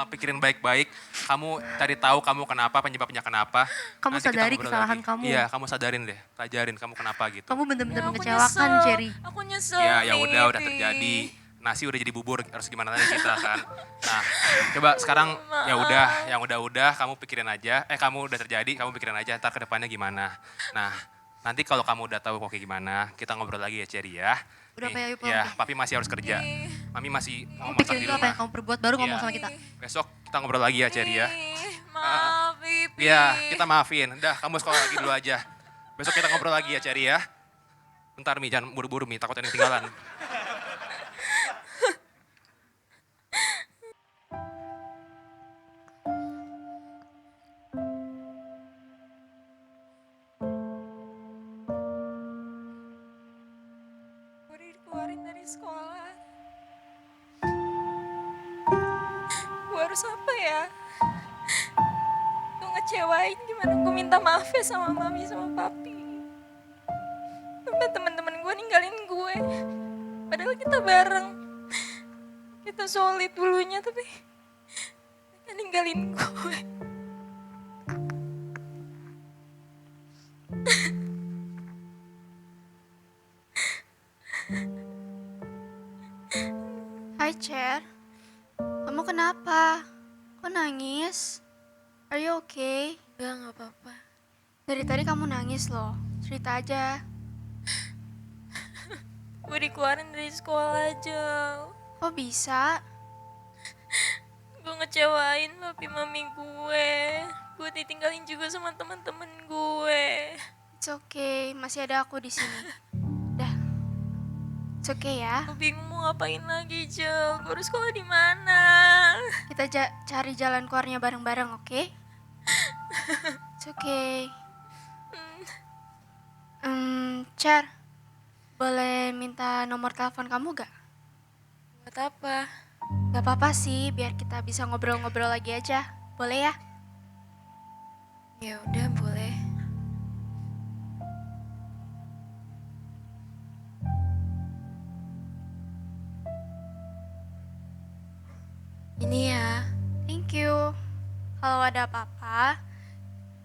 pikirin baik-baik. Kamu cari tahu kamu kenapa, penyebabnya kenapa. Kamu Nanti kita sadari ngobrol kesalahan lagi. kamu. Iya, kamu sadarin deh. Pelajarin kamu kenapa gitu. Kamu benar-benar Aku mengecewakan, nyesel. Cherry. Aku nyesel. Ya udah Pi. terjadi. Nasi udah jadi bubur, harus gimana lagi kita kan. Nah, coba sekarang ya udah, yang udah kamu pikirin aja. Kamu udah terjadi, kamu pikirin aja ntar ke depannya gimana. Nah, nanti kalau kamu udah tahu kok kayak gimana, kita ngobrol lagi ya Cherry ya. Udah, Nih, Pak, ayo pulang, ya, Pi. papi masih harus kerja. Mami masih mau Kamu masak pikirin di dulu apa yang rumah. kamu perbuat, baru ngomong Iya. sama kita. Besok kita ngobrol lagi ya Cherry ya. Maaf, Pipi. Iya, kita maafin. Udah, kamu sekolah lagi dulu aja. Besok kita ngobrol lagi ya Cherry ya. Bentar Mi, jangan buru-buru Mi, takut ada yang ketinggalan. dikeluarin dari sekolah. Gue harus apa ya? Gue ngecewain gimana gue minta maaf ya sama mami sama papi. Sampai teman-teman gue ninggalin gue. Padahal kita bareng. Kita solid dulunya tapi mereka ninggalin gue. Hai Cher, kamu kenapa? Kok nangis? Are you okay? Gak apa-apa. Dari tadi kamu nangis loh, cerita aja. Gue dikeluarin dari sekolah aja. Kok bisa? Gue ngecewain papi mami gue. Gue ditinggalin juga sama teman-teman gue. It's okay, masih ada aku di sini. Dah, it's okay ya. Gue bingung mau ngapain lagi, Jel. Gue harus sekolah di mana? Kita cari jalan keluarnya bareng-bareng, oke? It's okay. Cher, boleh minta nomor telepon kamu gak? Buat apa? Gak apa-apa sih, biar kita bisa ngobrol-ngobrol lagi aja. Boleh ya? Ya udah, boleh. Ini ya. Thank you. Kalau ada apa-apa,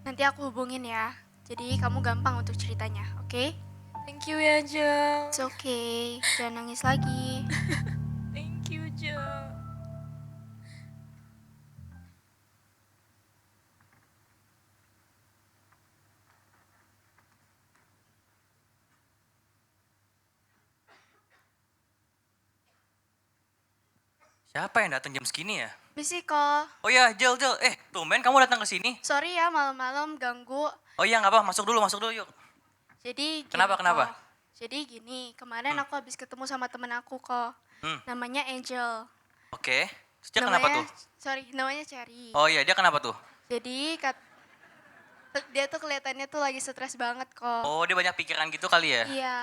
nanti aku hubungin ya. Jadi kamu gampang untuk ceritanya, oke? Thank you ya, Jel. It's okay, jangan nangis lagi. Thank you, Jel. Siapa yang datang jam segini ya? Misi kok. Oh ya, Jel. Tumben kamu datang ke sini. Sorry ya malam-malam ganggu. Oh iya, nggak apa, masuk dulu yuk. Jadi gini, Kenapa? Ko. Jadi gini, kemarin aku habis ketemu sama temen aku kok. Namanya Angel. Oke. Sejak kenapa tuh? Namanya Cherry. Oh iya, dia kenapa tuh? Jadi dia tuh kelihatannya tuh lagi stres banget kok. Oh, dia banyak pikiran gitu kali ya? Iya.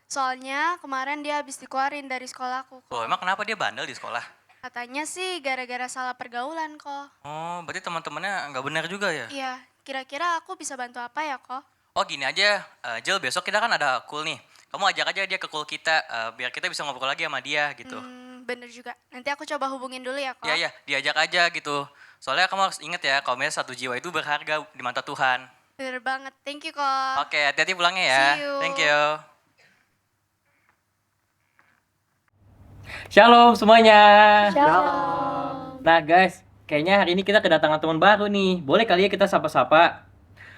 Soalnya kemarin dia habis dikeluarin dari sekolahku kok. Oh, emang kenapa dia bandel di sekolah? Katanya sih gara-gara salah pergaulan kok. Oh, berarti teman-temannya nggak benar juga ya? Iya, kira-kira aku bisa bantu apa ya kok? Oh gini aja, Jel, besok kita kan ada cool nih. Kamu ajak aja dia ke cool kita, biar kita bisa ngobrol lagi sama dia gitu. Bener juga. Nanti aku coba hubungin dulu ya kok. Iya, diajak aja gitu. Soalnya kamu harus inget ya, kalau misalnya satu jiwa itu berharga di mata Tuhan. Bener banget, thank you kok. Oke, hati-hati pulangnya ya. See you. Thank you. Shalom semuanya. Shalom. Nah guys, kayaknya hari ini kita kedatangan teman baru nih. Boleh kali ya kita sapa-sapa?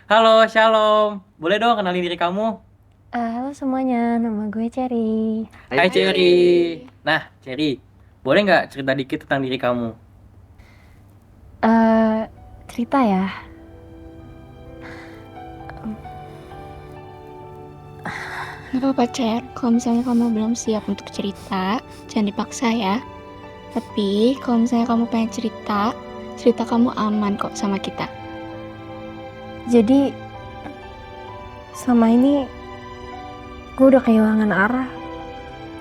Halo, Shalom. Boleh dong kenalin diri kamu? Halo semuanya, nama gue Cherry. Hai Cherry. Nah, Cherry, boleh nggak cerita dikit tentang diri kamu? Cerita ya. Gak apa-apa Cher, kalau misalnya kamu belum siap untuk cerita, jangan dipaksa ya. Tapi kalau misalnya kamu pengen cerita kamu aman kok sama kita. Jadi selama ini gue udah kehilangan arah.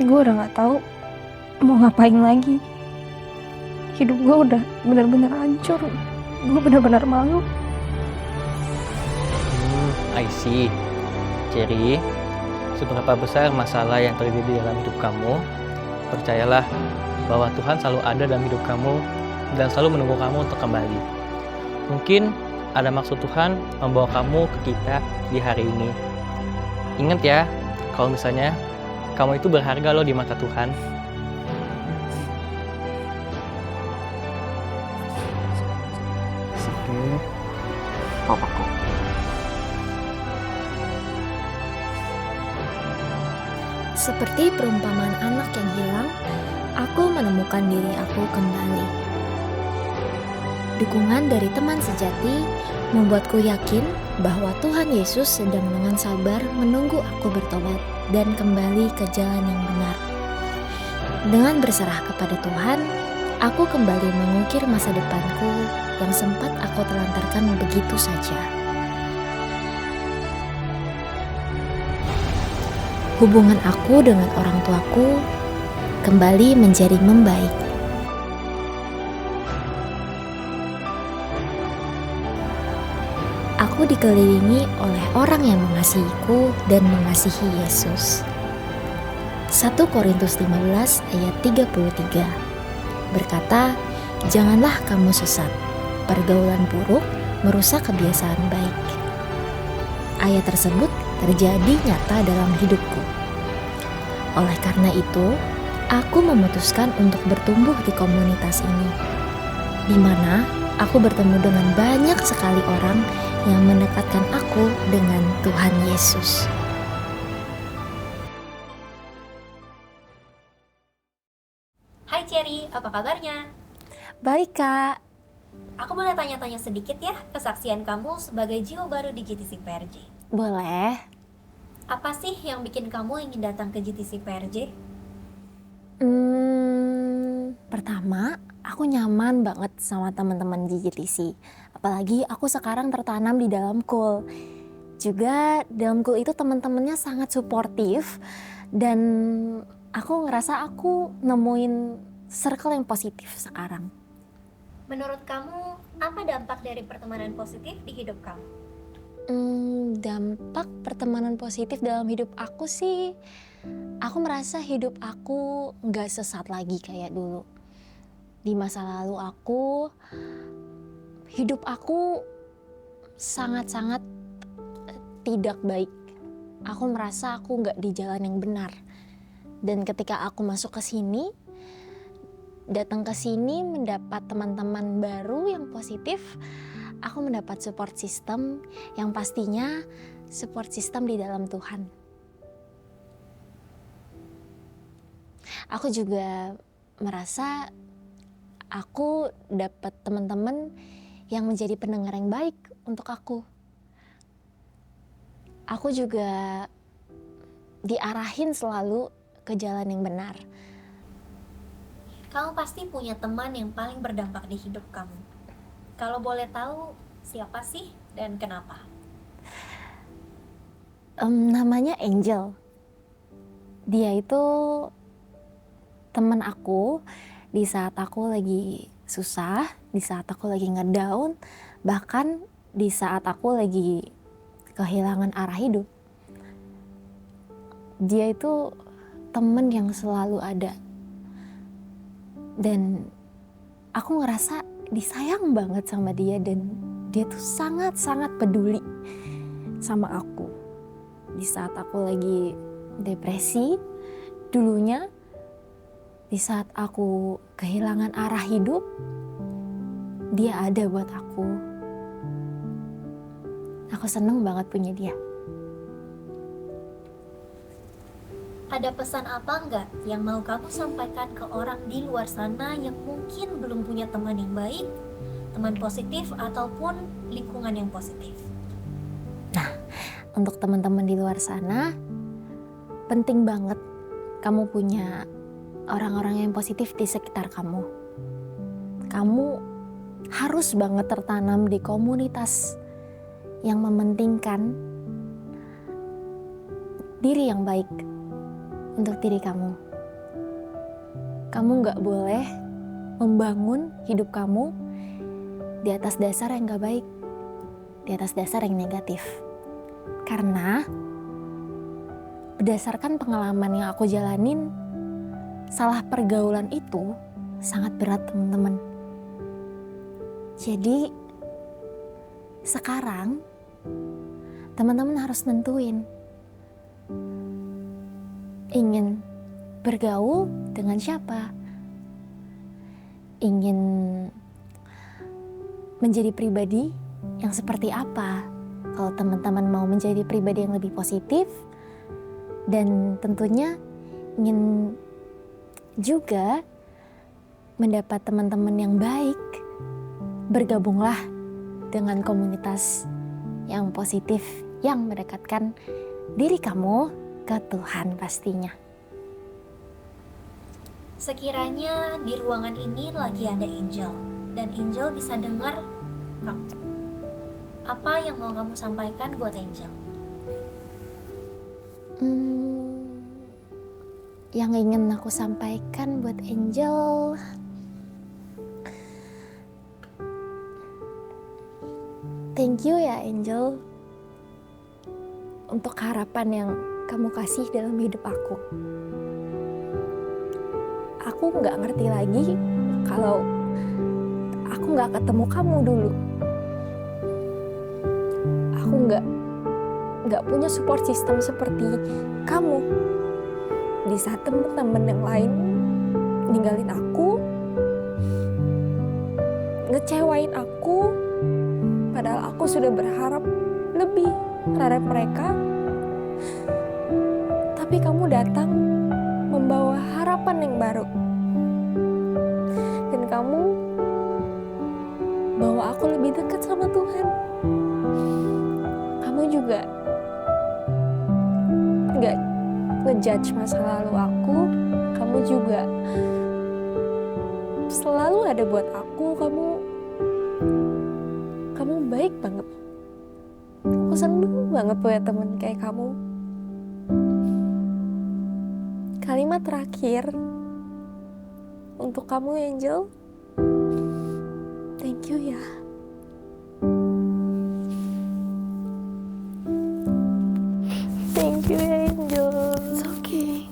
Gue udah gak tahu mau ngapain lagi. Hidup gue udah benar-benar hancur. Gue benar-benar malu. I see. Cherry, seberapa besar masalah yang terjadi dalam hidup kamu, percayalah bahwa Tuhan selalu ada dalam hidup kamu dan selalu menunggu kamu untuk kembali. Mungkin ada maksud Tuhan membawa kamu ke kita di hari ini. Ingat ya, kalau misalnya kamu itu berharga loh di mata Tuhan. Seperti perumpamaan anak yang hilang, aku menemukan diri aku kembali. Dukungan dari teman sejati membuatku yakin bahwa Tuhan Yesus sedang dengan sabar menunggu aku bertobat dan kembali ke jalan yang benar. Dengan berserah kepada Tuhan, aku kembali mengukir masa depanku yang sempat aku telantarkan begitu saja. hubungan aku dengan orang tuaku kembali menjadi membaik. Aku dikelilingi oleh orang yang mengasihiku dan mengasihi Yesus. 1 Korintus 15 ayat 33 berkata, "Janganlah kamu sesat, pergaulan buruk merusak kebiasaan baik." Ayat tersebut terjadi nyata dalam hidupku. Oleh karena itu, aku memutuskan untuk bertumbuh di komunitas ini, di mana aku bertemu dengan banyak sekali orang yang mendekatkan aku dengan Tuhan Yesus. Hai Cherry, apa kabarnya? Baik Kak. Aku boleh tanya-tanya sedikit ya kesaksian kamu sebagai jiwa baru di GTC PRJ. Boleh. Apa sih yang bikin kamu ingin datang ke GTC PRJ? Pertama, aku nyaman banget sama teman-teman di GTC. Apalagi aku sekarang tertanam di dalam Cool. Juga dalam Cool itu teman-temannya sangat suportif dan aku ngerasa aku nemuin circle yang positif sekarang. Menurut kamu, apa dampak dari pertemanan positif di hidup kamu? Dampak pertemanan positif dalam hidup aku sih, aku merasa hidup aku gak sesat lagi kayak dulu. Di masa lalu hidup aku sangat-sangat tidak baik. Aku merasa aku gak di jalan yang benar. Dan ketika aku masuk ke sini, datang ke sini mendapat teman-teman baru yang positif, aku mendapat support system yang pastinya support system di dalam Tuhan. Aku juga merasa aku dapat teman-teman yang menjadi pendengar yang baik untuk aku. Aku juga diarahin selalu ke jalan yang benar. Kamu pasti punya teman yang paling berdampak di hidup kamu. Kalau boleh tahu, siapa sih dan kenapa? Namanya Angel. Dia itu teman aku di saat aku lagi susah, di saat aku lagi ngedown, bahkan di saat aku lagi kehilangan arah hidup. Dia itu teman yang selalu ada. Dan aku ngerasa disayang banget sama dia dan dia tuh sangat-sangat peduli sama aku. Di saat aku lagi depresi dulunya, di saat aku kehilangan arah hidup, dia ada buat aku. Aku seneng banget punya dia. Ada pesan apa enggak yang mau kamu sampaikan ke orang di luar sana yang mungkin belum punya teman yang baik, teman positif, ataupun lingkungan yang positif? Nah, untuk teman-teman di luar sana, penting banget kamu punya orang-orang yang positif di sekitar kamu. Kamu harus banget tertanam di komunitas yang mementingkan diri yang baik untuk diri kamu. Kamu gak boleh membangun hidup kamu di atas dasar yang gak baik, di atas dasar yang negatif. Karena berdasarkan pengalaman yang aku jalanin, salah pergaulan itu sangat berat, teman-teman. Jadi sekarang teman-teman harus nentuin ingin bergaul dengan siapa, ingin menjadi pribadi yang seperti apa. Kalau teman-teman mau menjadi pribadi yang lebih positif dan tentunya ingin juga mendapat teman-teman yang baik, bergabunglah dengan komunitas yang positif yang mendekatkan diri kamu ke Tuhan pastinya. Sekiranya di ruangan ini lagi ada Angel, dan Angel bisa dengar kamu. Apa yang mau kamu sampaikan buat Angel? yang ingin aku sampaikan buat Angel. Thank you ya Angel, untuk harapan yang kamu kasih dalam hidup aku. Aku nggak ngerti lagi kalau aku nggak ketemu kamu dulu. Aku nggak punya support system seperti kamu. Di saat temen-temen yang lain ninggalin aku, ngecewain aku, padahal aku sudah berharap lebih terhadap mereka. Tapi kamu datang membawa harapan yang baru. Dan kamu bawa aku lebih dekat sama Tuhan. Kamu juga nggak ngejudge masa lalu aku. Kamu juga selalu ada buat aku. Kamu baik banget. Aku seneng banget punya temen kayak kamu. Kalimat terakhir untuk kamu Angel. Thank you ya. Thank you Angel. It's okay.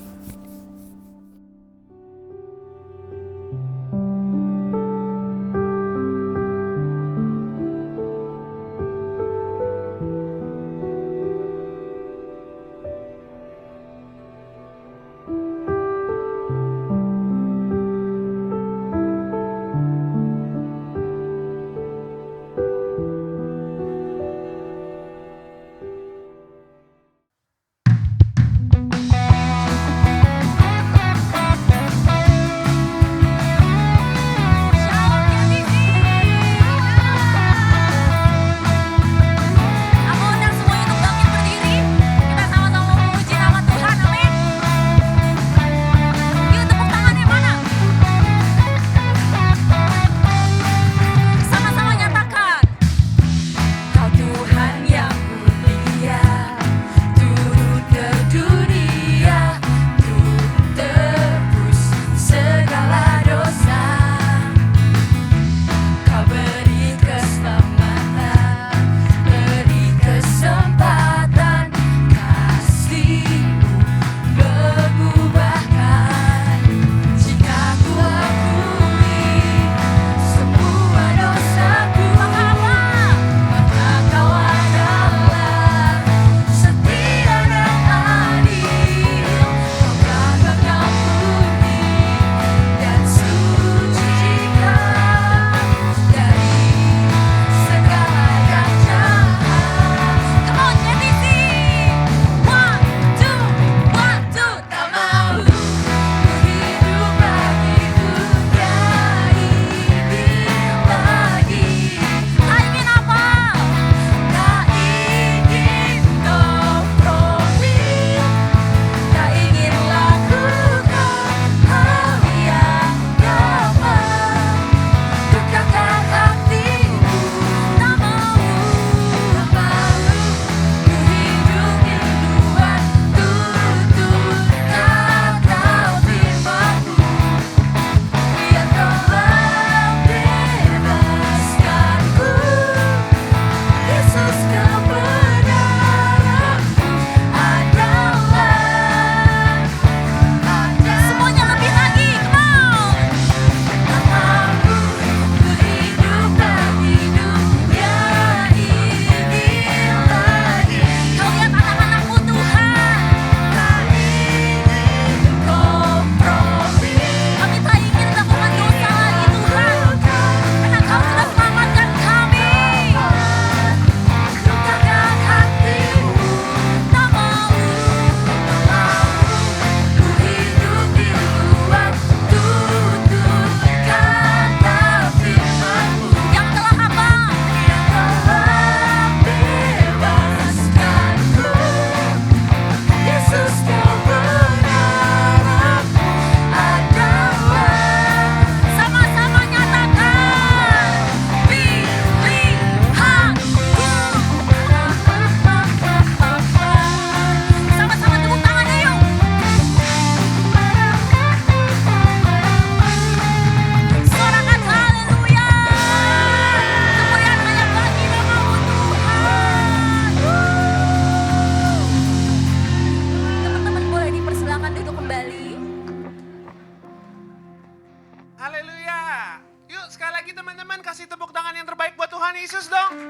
Yesus dong.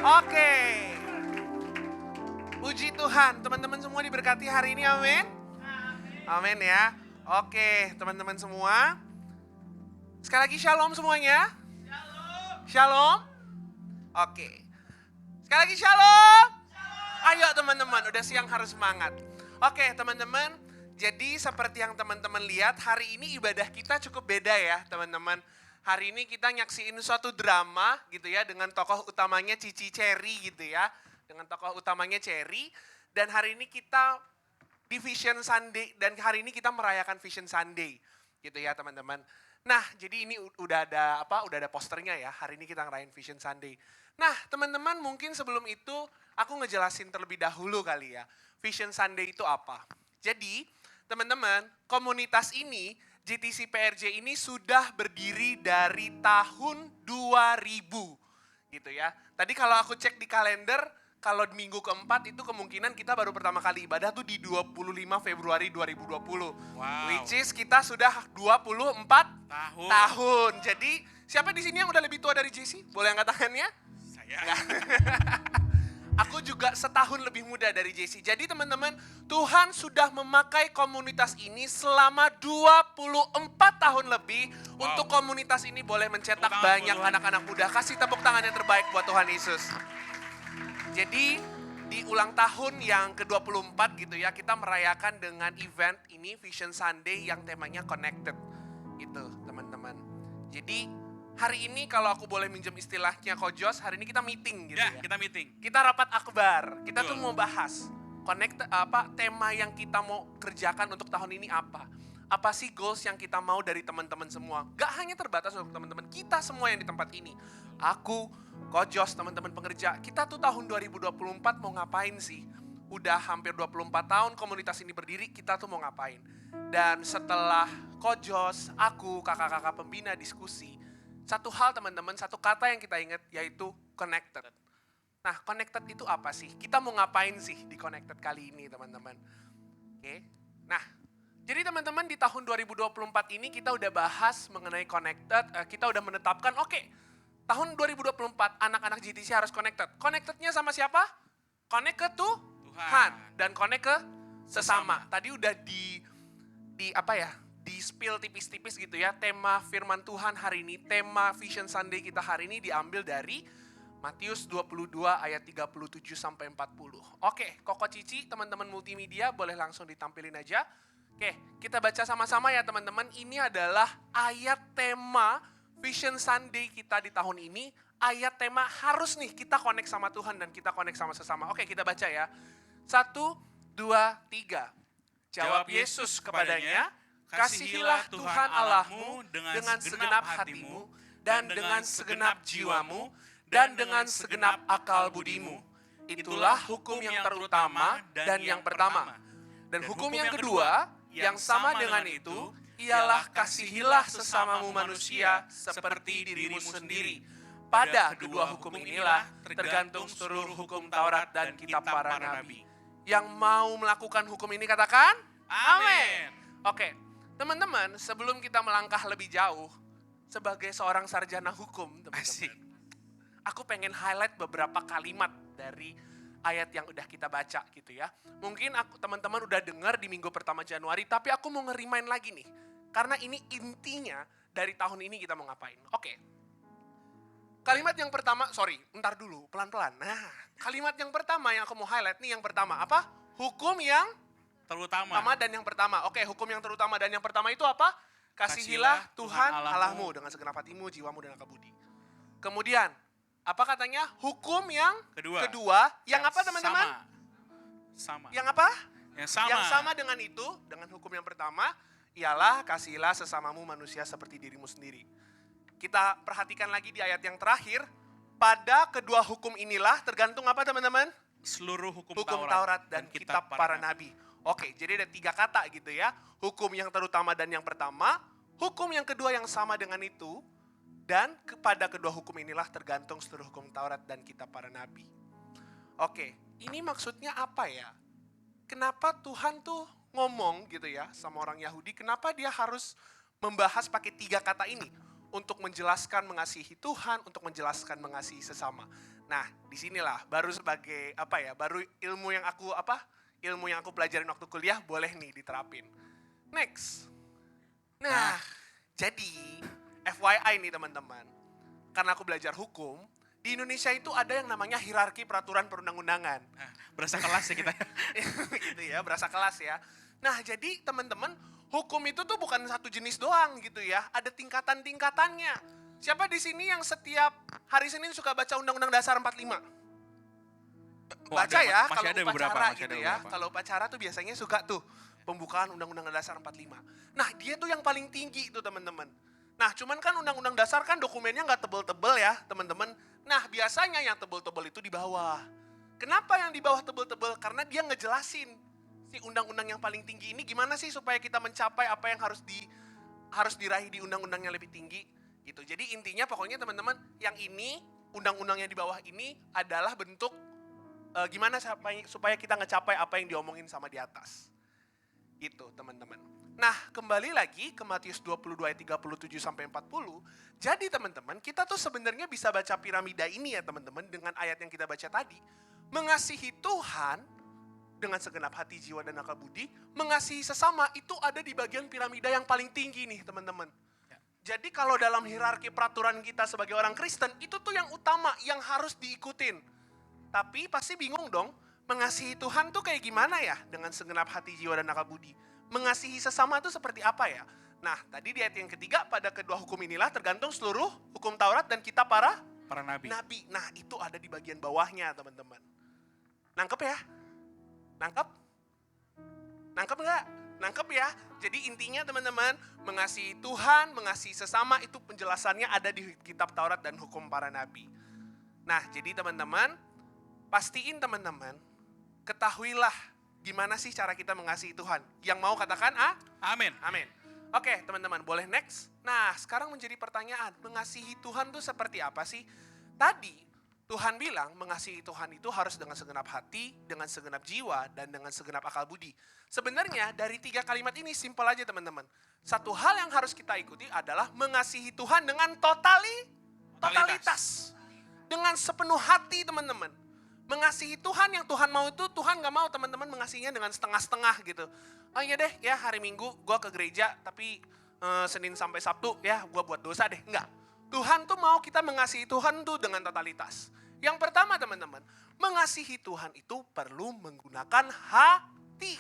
Oke. Puji Tuhan, teman-teman semua diberkati hari ini, amin. Amin ya. Oke, teman-teman semua. Sekali lagi shalom semuanya. Shalom. Oke. Sekali lagi shalom. Ayo teman-teman, udah siang harus semangat. Oke teman-teman, jadi seperti yang teman-teman lihat, hari ini ibadah kita cukup beda ya teman-teman. Hari ini kita nyaksiin suatu drama gitu ya, dengan tokoh utamanya Cici Cherry gitu ya. Dengan tokoh utamanya Cherry. Dan hari ini kita di Vision Sunday, dan hari ini kita merayakan Vision Sunday gitu ya teman-teman. Nah, jadi ini udah ada posternya ya. Hari ini kita ngerayain Vision Sunday. Nah, teman-teman mungkin sebelum itu aku ngejelasin terlebih dahulu kali ya. Vision Sunday itu apa? Jadi, teman-teman, komunitas ini, GTC PRJ ini sudah berdiri dari tahun 2000 gitu ya. Tadi kalau aku cek di kalender, kalau minggu keempat itu kemungkinan kita baru pertama kali ibadah tuh di 25 Februari 2020. Wow. Which is kita sudah 24 tahun. Jadi siapa di sini yang udah lebih tua dari JC? Boleh angkat tangannya? Saya. Aku juga setahun lebih muda dari JC. Jadi teman-teman, Tuhan sudah memakai komunitas ini selama 24 tahun lebih. Untuk komunitas ini boleh mencetak banyak anak-anak muda. Kasih tepuk tangan yang terbaik buat Tuhan Yesus. Jadi di ulang tahun yang ke-24 gitu ya, kita merayakan dengan event ini Vision Sunday yang temanya Connected gitu teman-teman. Jadi hari ini kalau aku boleh minjem istilahnya Ko Jos, hari ini kita meeting gitu ya. Kita meeting. Kita rapat akbar, kita tuh mau bahas tema yang kita mau kerjakan untuk tahun ini apa. Apa sih goals yang kita mau dari teman-teman semua. Gak hanya terbatas untuk teman-teman, kita semua yang di tempat ini. Aku, Ko Jos, teman-teman pengerja, kita tuh tahun 2024 mau ngapain sih? Udah hampir 24 tahun komunitas ini berdiri, kita tuh mau ngapain? Dan setelah Ko Jos, aku, kakak-kakak pembina diskusi, satu hal teman-teman, satu kata yang kita ingat yaitu connected. Nah, connected itu apa sih? Kita mau ngapain sih di connected kali ini teman-teman? Oke. Nah, jadi teman-teman di tahun 2024 ini kita udah bahas mengenai connected, kita udah menetapkan tahun 2024 anak-anak GTC harus connected. Connectednya sama siapa? Connect ke Tuhan dan connect ke sesama. Tadi udah di spill tipis-tipis gitu ya. Tema firman Tuhan hari ini, tema Vision Sunday kita hari ini diambil dari Matius 22 ayat 37 sampai 40. Oke, Koko Cici, teman-teman multimedia boleh langsung ditampilin aja. Oke, kita baca sama-sama ya teman-teman. Ini adalah ayat tema Vision Sunday kita di tahun ini. Ayat tema harus nih kita connect sama Tuhan dan kita connect sama sesama. Oke, kita baca ya. 1, 2, 3. Jawab Yesus kepadanya, kasihilah Tuhan Allahmu dengan segenap hatimu dan dengan segenap jiwamu dan dengan segenap akal budimu. Itulah hukum yang terutama dan yang pertama. Dan hukum yang kedua yang sama dengan itu ialah kasihilah sesamamu manusia seperti dirimu sendiri. Pada kedua hukum inilah tergantung seluruh hukum Taurat dan kitab para nabi. Yang mau melakukan hukum ini katakan, amin. Oke, teman-teman, sebelum kita melangkah lebih jauh, sebagai seorang sarjana hukum, teman-teman, aku pengen highlight beberapa kalimat dari ayat yang udah kita baca gitu ya. Mungkin teman-teman udah dengar di minggu pertama Januari, tapi aku mau nge-remind lagi nih. Karena ini intinya dari tahun ini kita mau ngapain. Oke. Kalimat yang pertama, bentar dulu, pelan-pelan. Nah, kalimat yang pertama yang aku mau highlight nih yang pertama. Apa? Hukum yang terutama dan yang pertama. Oke, hukum yang terutama dan yang pertama itu apa? Kasihilah Tuhan Allahmu dengan segenap hatimu, jiwamu, dan akal budi. Kemudian, apa katanya? Hukum yang kedua yang apa teman-teman? Sama. Yang apa? Yang sama dengan itu, dengan hukum yang pertama, ialah kasihilah sesamamu manusia seperti dirimu sendiri. Kita perhatikan lagi di ayat yang terakhir, pada kedua hukum inilah tergantung apa teman-teman? Seluruh hukum Taurat dan kitab para nabi. Oke, jadi ada 3 kata gitu ya. Hukum yang terutama dan yang pertama, hukum yang kedua yang sama dengan itu, dan kepada kedua hukum inilah tergantung seluruh hukum Taurat dan kitab para nabi. Oke, ini maksudnya apa ya? Kenapa Tuhan tuh ngomong gitu ya sama orang Yahudi, kenapa dia harus membahas pakai 3 kata ini? untuk menjelaskan mengasihi Tuhan, untuk menjelaskan mengasihi sesama. Nah, disinilah baru sebagai baru ilmu yang aku pelajarin waktu kuliah boleh nih diterapin. Next. Nah, jadi FYI nih teman-teman, karena aku belajar hukum, di Indonesia itu ada yang namanya hierarki peraturan perundang-undangan. Berasa kelas ya kita. Gitu ya, berasa kelas ya. Nah, jadi teman-teman, hukum itu tuh bukan satu jenis doang gitu ya, ada tingkatan-tingkatannya. Siapa di sini yang setiap hari Senin suka baca Undang-Undang Dasar 45? Baca ya, kalau upacara gitu ya. Kalau upacara tuh biasanya suka tuh pembukaan Undang-Undang Dasar 45. Nah, dia tuh yang paling tinggi tuh teman-teman. Nah, cuman kan Undang-Undang Dasar kan dokumennya nggak tebel-tebel ya teman-teman. Nah, biasanya yang tebel-tebel itu di bawah. Kenapa yang di bawah tebel-tebel? Karena dia ngejelasin si undang-undang yang paling tinggi ini gimana sih supaya kita mencapai apa yang harus diraih di undang-undang yang lebih tinggi gitu. Jadi intinya pokoknya teman-teman, yang ini undang-undang yang di bawah ini adalah bentuk gimana supaya kita ngecapai apa yang diomongin sama di atas. Gitu teman-teman. Nah, kembali lagi ke Matius 22 ayat 37 sampai 40. Jadi teman-teman, kita tuh sebenarnya bisa baca piramida ini ya teman-teman dengan ayat yang kita baca tadi. Mengasihi Tuhan dengan segenap hati, jiwa, dan akal budi, mengasihi sesama itu ada di bagian piramida yang paling tinggi nih teman-teman. Jadi kalau dalam hierarki peraturan kita sebagai orang Kristen, itu tuh yang utama, yang harus diikutin. Tapi pasti bingung dong, mengasihi Tuhan tuh kayak gimana ya dengan segenap hati, jiwa, dan akal budi. Mengasihi sesama itu seperti apa ya? Nah, tadi di ayat yang ketiga, pada kedua hukum inilah tergantung seluruh hukum Taurat dan kitab para nabi. Nah, itu ada di bagian bawahnya teman-teman. Nangkep ya? Nangkep? Nangkep nggak? Nangkep ya? Jadi intinya teman-teman, mengasihi Tuhan, mengasihi sesama itu penjelasannya ada di kitab Taurat dan hukum para nabi. Nah, jadi teman-teman, pastiin teman-teman, ketahuilah gimana sih cara kita mengasihi Tuhan. Yang mau katakan amin. Amin. Oke teman-teman, boleh next? Nah, sekarang menjadi pertanyaan, mengasihi Tuhan itu seperti apa sih? Tadi Tuhan bilang mengasihi Tuhan itu harus dengan segenap hati, dengan segenap jiwa, dan dengan segenap akal budi. Sebenarnya dari 3 kalimat ini simpel aja teman-teman. Satu hal yang harus kita ikuti adalah mengasihi Tuhan dengan totalitas. Dengan sepenuh hati teman-teman. Mengasihi Tuhan yang Tuhan mau itu, Tuhan gak mau teman-teman mengasihinya dengan setengah-setengah gitu. Oh iya deh ya, hari Minggu gue ke gereja, tapi Senin sampai Sabtu ya gue buat dosa deh. Enggak. Tuhan tuh mau kita mengasihi Tuhan tuh dengan totalitas. Yang pertama teman-teman, mengasihi Tuhan itu perlu menggunakan hati.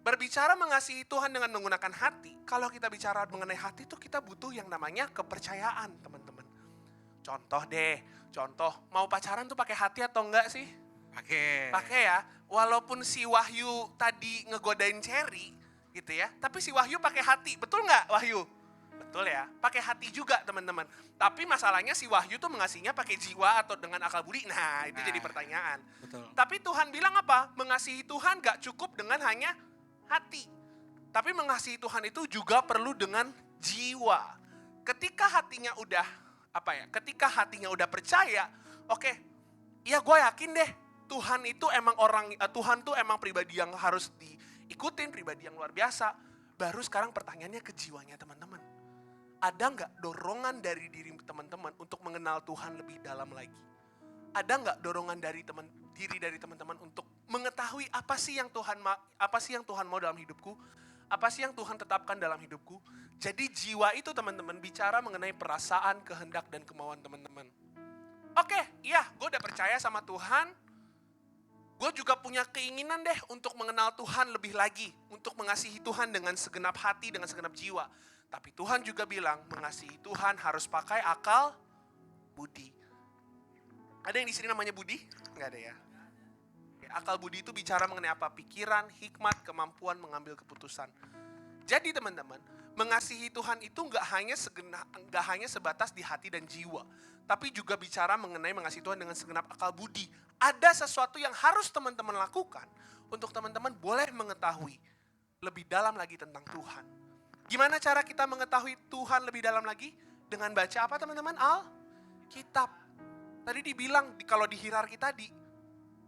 Berbicara mengasihi Tuhan dengan menggunakan hati, kalau kita bicara mengenai hati itu kita butuh yang namanya kepercayaan teman-teman. Contoh, mau pacaran tuh pakai hati atau enggak sih? Pakai ya. Walaupun si Wahyu tadi ngegodain Cherry gitu ya, tapi si Wahyu pakai hati, betul nggak Wahyu? Betul ya, pakai hati juga teman-teman. Tapi masalahnya si Wahyu tuh mengasihinya pakai jiwa atau dengan akal budi. Nah, itu jadi pertanyaan. Betul. Tapi Tuhan bilang apa? Mengasihi Tuhan gak cukup dengan hanya hati. Tapi mengasihi Tuhan itu juga perlu dengan jiwa. Ketika hatinya udah percaya, oke, ya gue yakin deh Tuhan tuh emang pribadi yang harus diikutin, pribadi yang luar biasa. Baru sekarang pertanyaannya ke jiwanya teman-teman. Ada nggak dorongan dari diri teman-teman untuk mengenal Tuhan lebih dalam lagi? Ada nggak dorongan dari teman-teman untuk mengetahui apa sih yang Tuhan mau dalam hidupku? Apa sih yang Tuhan tetapkan dalam hidupku? Jadi jiwa itu teman-teman bicara mengenai perasaan, kehendak, dan kemauan teman-teman. Oke, iya gue udah percaya sama Tuhan. Gue juga punya keinginan deh untuk mengenal Tuhan lebih lagi. Untuk mengasihi Tuhan dengan segenap hati, dengan segenap jiwa. Tapi Tuhan juga bilang mengasihi Tuhan harus pakai akal budi. Ada yang di sini namanya budi? Enggak ada ya. Akal budi itu bicara mengenai apa? Pikiran, hikmat, kemampuan mengambil keputusan. Jadi teman-teman, mengasihi Tuhan itu enggak hanya sebatas di hati dan jiwa. Tapi juga bicara mengenai mengasihi Tuhan dengan segenap akal budi. Ada sesuatu yang harus teman-teman lakukan untuk teman-teman boleh mengetahui lebih dalam lagi tentang Tuhan. Gimana cara kita mengetahui Tuhan lebih dalam lagi? Dengan baca apa teman-teman? Alkitab. Tadi dibilang kalau di hierarki tadi,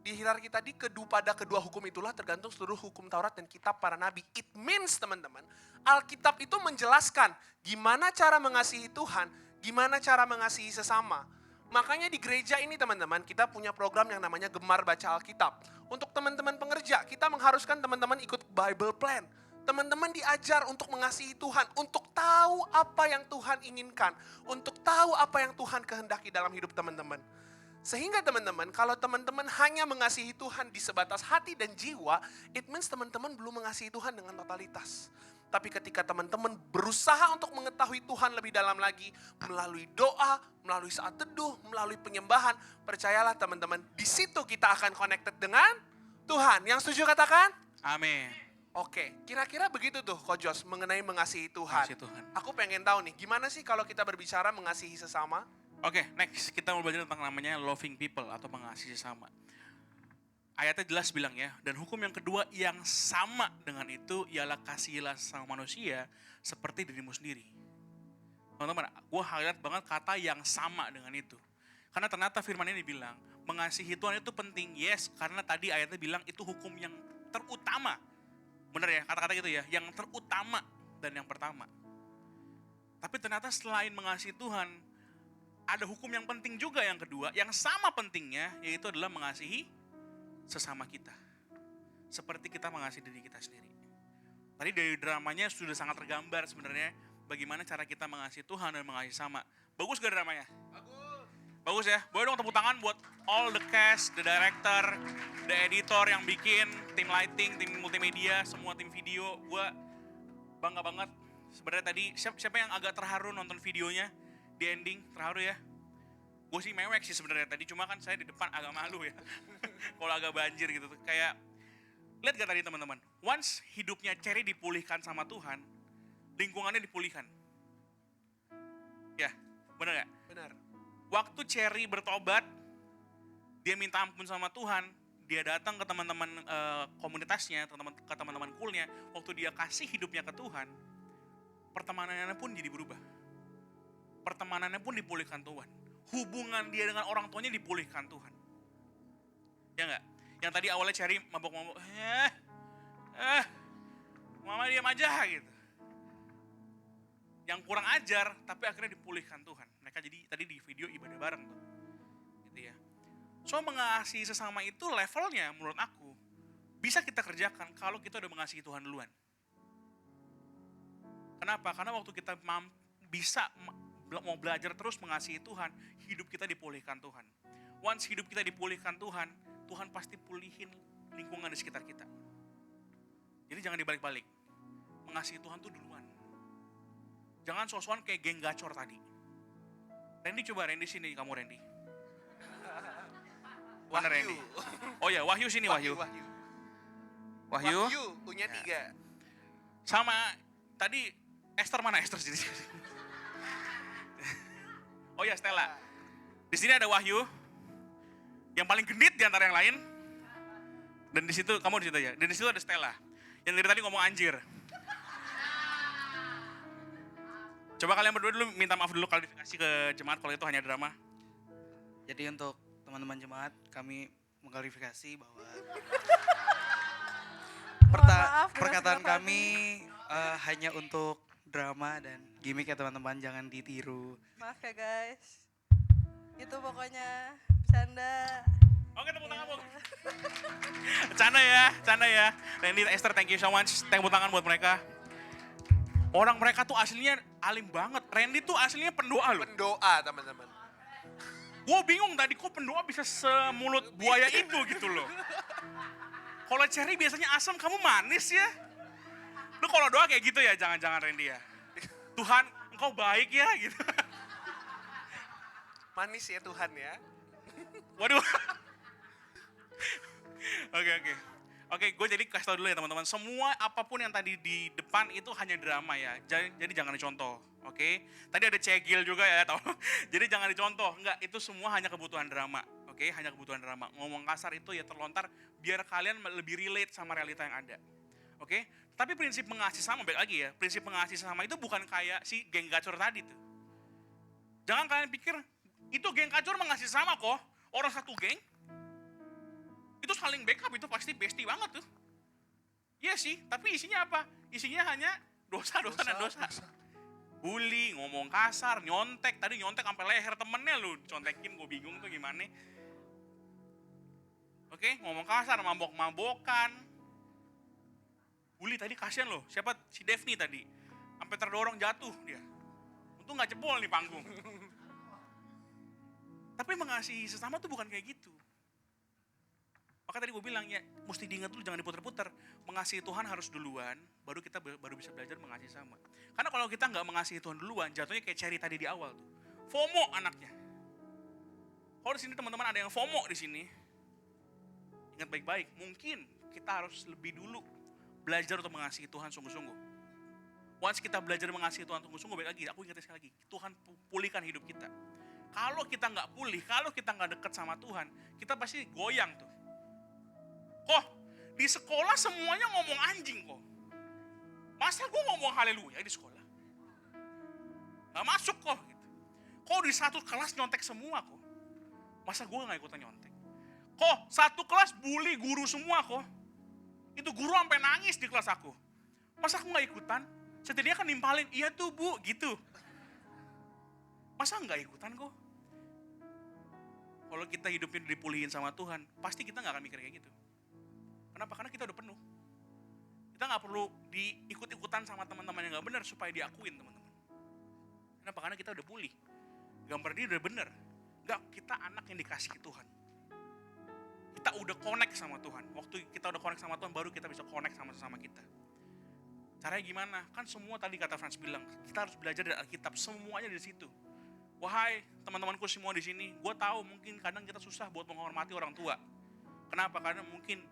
di hierarki tadi pada kedua hukum itulah tergantung seluruh hukum Taurat dan kitab para nabi. It means teman-teman, Alkitab itu menjelaskan gimana cara mengasihi Tuhan, gimana cara mengasihi sesama. Makanya di gereja ini teman-teman, kita punya program yang namanya Gemar Baca Alkitab. Untuk teman-teman pengerja, kita mengharuskan teman-teman ikut Bible Plan. Teman-teman diajar untuk mengasihi Tuhan, untuk tahu apa yang Tuhan inginkan, untuk tahu apa yang Tuhan kehendaki dalam hidup teman-teman. Sehingga teman-teman, kalau teman-teman hanya mengasihi Tuhan di sebatas hati dan jiwa, it means teman-teman belum mengasihi Tuhan dengan totalitas. Tapi ketika teman-teman berusaha untuk mengetahui Tuhan lebih dalam lagi, melalui doa, melalui saat teduh, melalui penyembahan, percayalah teman-teman, di situ kita akan connected dengan Tuhan. Yang setuju katakan? Amin. Oke, kira-kira begitu tuh Coach Jos mengenai mengasihi Tuhan. Mengasihi Tuhan. Aku pengen tahu nih, gimana sih kalau kita berbicara mengasihi sesama? Oke, next kita mau belajar tentang namanya loving people atau mengasihi sesama. Ayatnya jelas bilang ya, dan hukum yang kedua yang sama dengan itu ialah kasihilah sama manusia seperti dirimu sendiri. Teman-teman, gue highlight banget kata yang sama dengan itu. Karena ternyata firman ini bilang, mengasihi Tuhan itu penting, yes, karena tadi ayatnya bilang itu hukum yang terutama. Bener ya, kata-kata gitu ya, yang terutama dan yang pertama. Tapi ternyata selain mengasihi Tuhan, ada hukum yang penting juga yang kedua, yang sama pentingnya, yaitu adalah mengasihi sesama kita. Seperti kita mengasihi diri kita sendiri. Tadi dari dramanya sudah sangat tergambar sebenarnya, bagaimana cara kita mengasihi Tuhan dan mengasihi sama. Bagus gak dramanya? Bagus. Bagus ya? Boleh dong tepuk tangan buat all the cast, the director, the editor yang bikin, tim lighting, tim multimedia, semua tim video. Gue bangga banget. Sebenarnya tadi, siapa yang agak terharu nonton videonya? Di ending, terharu ya. Gue sih mewek sih sebenarnya tadi, cuma kan saya di depan agak malu ya. Kalau agak banjir gitu tuh. Kayak, lihat gak tadi teman-teman? Once hidupnya Cherry dipulihkan sama Tuhan, lingkungannya dipulihkan. Ya, benar gak? Benar. Waktu Cherry bertobat, dia minta ampun sama Tuhan, dia datang ke teman-teman komunitasnya, ke teman-teman coolnya, waktu dia kasih hidupnya ke Tuhan, pertemanannya pun jadi berubah. Pertemanannya pun dipulihkan Tuhan. Hubungan dia dengan orang tuanya dipulihkan Tuhan. Ya enggak? Yang tadi awalnya Cherry mabok-mabok, mama diam aja gitu. Yang kurang ajar, tapi akhirnya dipulihkan Tuhan. Mereka jadi tadi di video ibadah bareng tuh. Gitu ya. So mengasihi sesama itu levelnya menurut aku bisa kita kerjakan kalau kita udah mengasihi Tuhan duluan. Kenapa? Karena waktu kita bisa mau belajar terus mengasihi Tuhan, hidup kita dipulihkan Tuhan. Once hidup kita dipulihkan Tuhan, Tuhan pasti pulihin lingkungan di sekitar kita. Jadi jangan dibalik-balik. Mengasihi Tuhan tuh duluan. Jangan so-soan kayak geng gacor tadi. Randy coba, Randy sini kamu Randy. Mana Randy? Oh ya, Wahyu sini Wahyu. Wahyu. Punya 3. Sama tadi Esther mana Esther sini? Oh ya Stella. Di sini ada Wahyu. Yang paling genit di antara yang lain. Dan di situ kamu di situ ya. Dan di situ ada Stella. Yang dari tadi ngomong anjir. Coba kalian berdua dulu minta maaf dulu klarifikasi ke jemaat kalau itu hanya drama. Jadi untuk teman-teman jemaat kami mengklarifikasi bahwa perkataan kami hanya untuk drama dan gimmick ya teman-teman, jangan ditiru. Maaf ya guys. Itu pokoknya bercanda. Oke, tepuk tangan bu. Canda ya. Randy, Esther, thank you so much. Tepuk tangan buat mereka. Orang mereka tuh aslinya alim banget. Randy tuh aslinya pendoa loh. Pendoa teman-teman. Gue bingung tadi kok pendoa bisa semulut buaya itu gitu loh. Kalau Cherry biasanya asam, kamu manis ya. Lu kalau doa kayak gitu ya, jangan-jangan Randy ya. Tuhan, engkau baik ya gitu. Manis ya Tuhan ya. Waduh. Oke, gue jadi kasih tau dulu ya teman-teman. Semua apapun yang tadi di depan itu hanya drama ya. Jadi jangan dicontoh, oke? Tadi ada cegil juga ya, tau? Jadi jangan dicontoh. Enggak, itu semua hanya kebutuhan drama, oke? Hanya kebutuhan drama. Ngomong kasar itu ya terlontar biar kalian lebih relate sama realita yang ada, oke? Tapi prinsip mengasihi sama, baik lagi ya. Prinsip mengasihi sama itu bukan kayak si geng gacor tadi tuh. Jangan kalian pikir, itu geng gacor mengasihi sama kok. Orang satu geng. Itu saling backup, itu pasti bestie banget tuh. Iya sih, tapi isinya apa? Isinya hanya dosa dan dosa. Bully, ngomong kasar, nyontek. Tadi nyontek sampai leher temennya lu. Contekin, gue bingung tuh gimana. Oke, ngomong kasar, mabok-mabokan. Bully tadi kasihan loh. Siapa? Si Devni tadi. Sampai terdorong jatuh dia. Untung gak jebol nih panggung. Tapi mengasihi sesama tuh bukan kayak gitu. Maka tadi gue bilang ya, mesti diingat dulu, jangan diputer-puter. Mengasihi Tuhan harus duluan, baru kita baru bisa belajar mengasihi sama. Karena kalau kita nggak mengasihi Tuhan duluan, jatuhnya kayak Cherry tadi di awal tuh. FOMO anaknya. Kalau di sini teman-teman ada yang FOMO di sini, ingat baik-baik, mungkin kita harus lebih dulu belajar untuk mengasihi Tuhan sungguh-sungguh. Once kita belajar mengasihi Tuhan sungguh-sungguh, baik lagi, aku ingatkan sekali lagi, Tuhan pulihkan hidup kita. Kalau kita nggak pulih, kalau kita nggak dekat sama Tuhan, kita pasti goyang tuh. Kok di sekolah semuanya ngomong anjing kok. Masa gue ngomong haleluya di sekolah? Gak masuk kok. Gitu. Kok di satu kelas nyontek semua kok? Masa gue gak ikutan nyontek? Kok satu kelas bully guru semua kok? Itu guru sampai nangis di kelas aku. Masa aku gak ikutan? Setidaknya kan nimpalin, iya tuh bu, gitu. Masa gak ikutan kok? Kalau kita hidupnya dipulihin sama Tuhan, pasti kita gak akan mikir kayak gitu. Kenapa? Karena kita udah penuh. Kita gak perlu diikut-ikutan sama teman-teman yang gak benar supaya diakuin teman-teman. Kenapa? Karena kita udah pulih. Gambar dia udah benar. Enggak, kita anak yang dikasihi Tuhan. Kita udah connect sama Tuhan. Waktu kita udah connect sama Tuhan, baru kita bisa connect sama sesama kita. Caranya gimana? Kan semua tadi kata Frans bilang, kita harus belajar dari Alkitab. Semuanya di situ. Wahai teman-temanku semua di sini, gue tahu mungkin kadang kita susah buat menghormati orang tua. Kenapa? Karena mungkin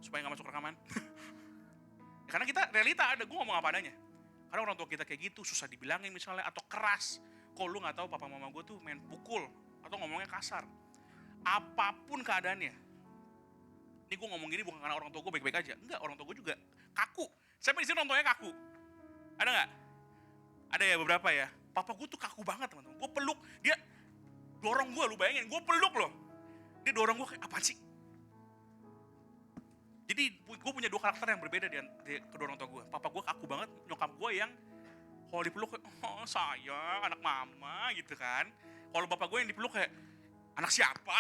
supaya gak masuk rekaman. Karena kita realita ada, gue ngomong apa adanya. Karena orang tua kita kayak gitu, susah dibilangin misalnya, atau keras. Kok lu gak tahu papa mama gue tuh main pukul, atau ngomongnya kasar. Apapun keadaannya. Ini gue ngomong gini bukan karena orang tua gue baik-baik aja. Enggak, orang tua gue juga kaku. Siapa di sini orang tuanya kaku? Ada gak? Ada ya beberapa ya. Papa gue tuh kaku banget teman-teman. Gue peluk, dia dorong gue, lu bayangin, gue peluk loh. Dia dorong gue kayak, apaan sih? Jadi gue punya dua karakter yang berbeda di kedua orang tua gue. Papa gue kaku banget, nyokap gue yang kalau dipeluk kayak, oh sayang, anak mama gitu kan. Kalau bapak gue yang dipeluk kayak, anak siapa?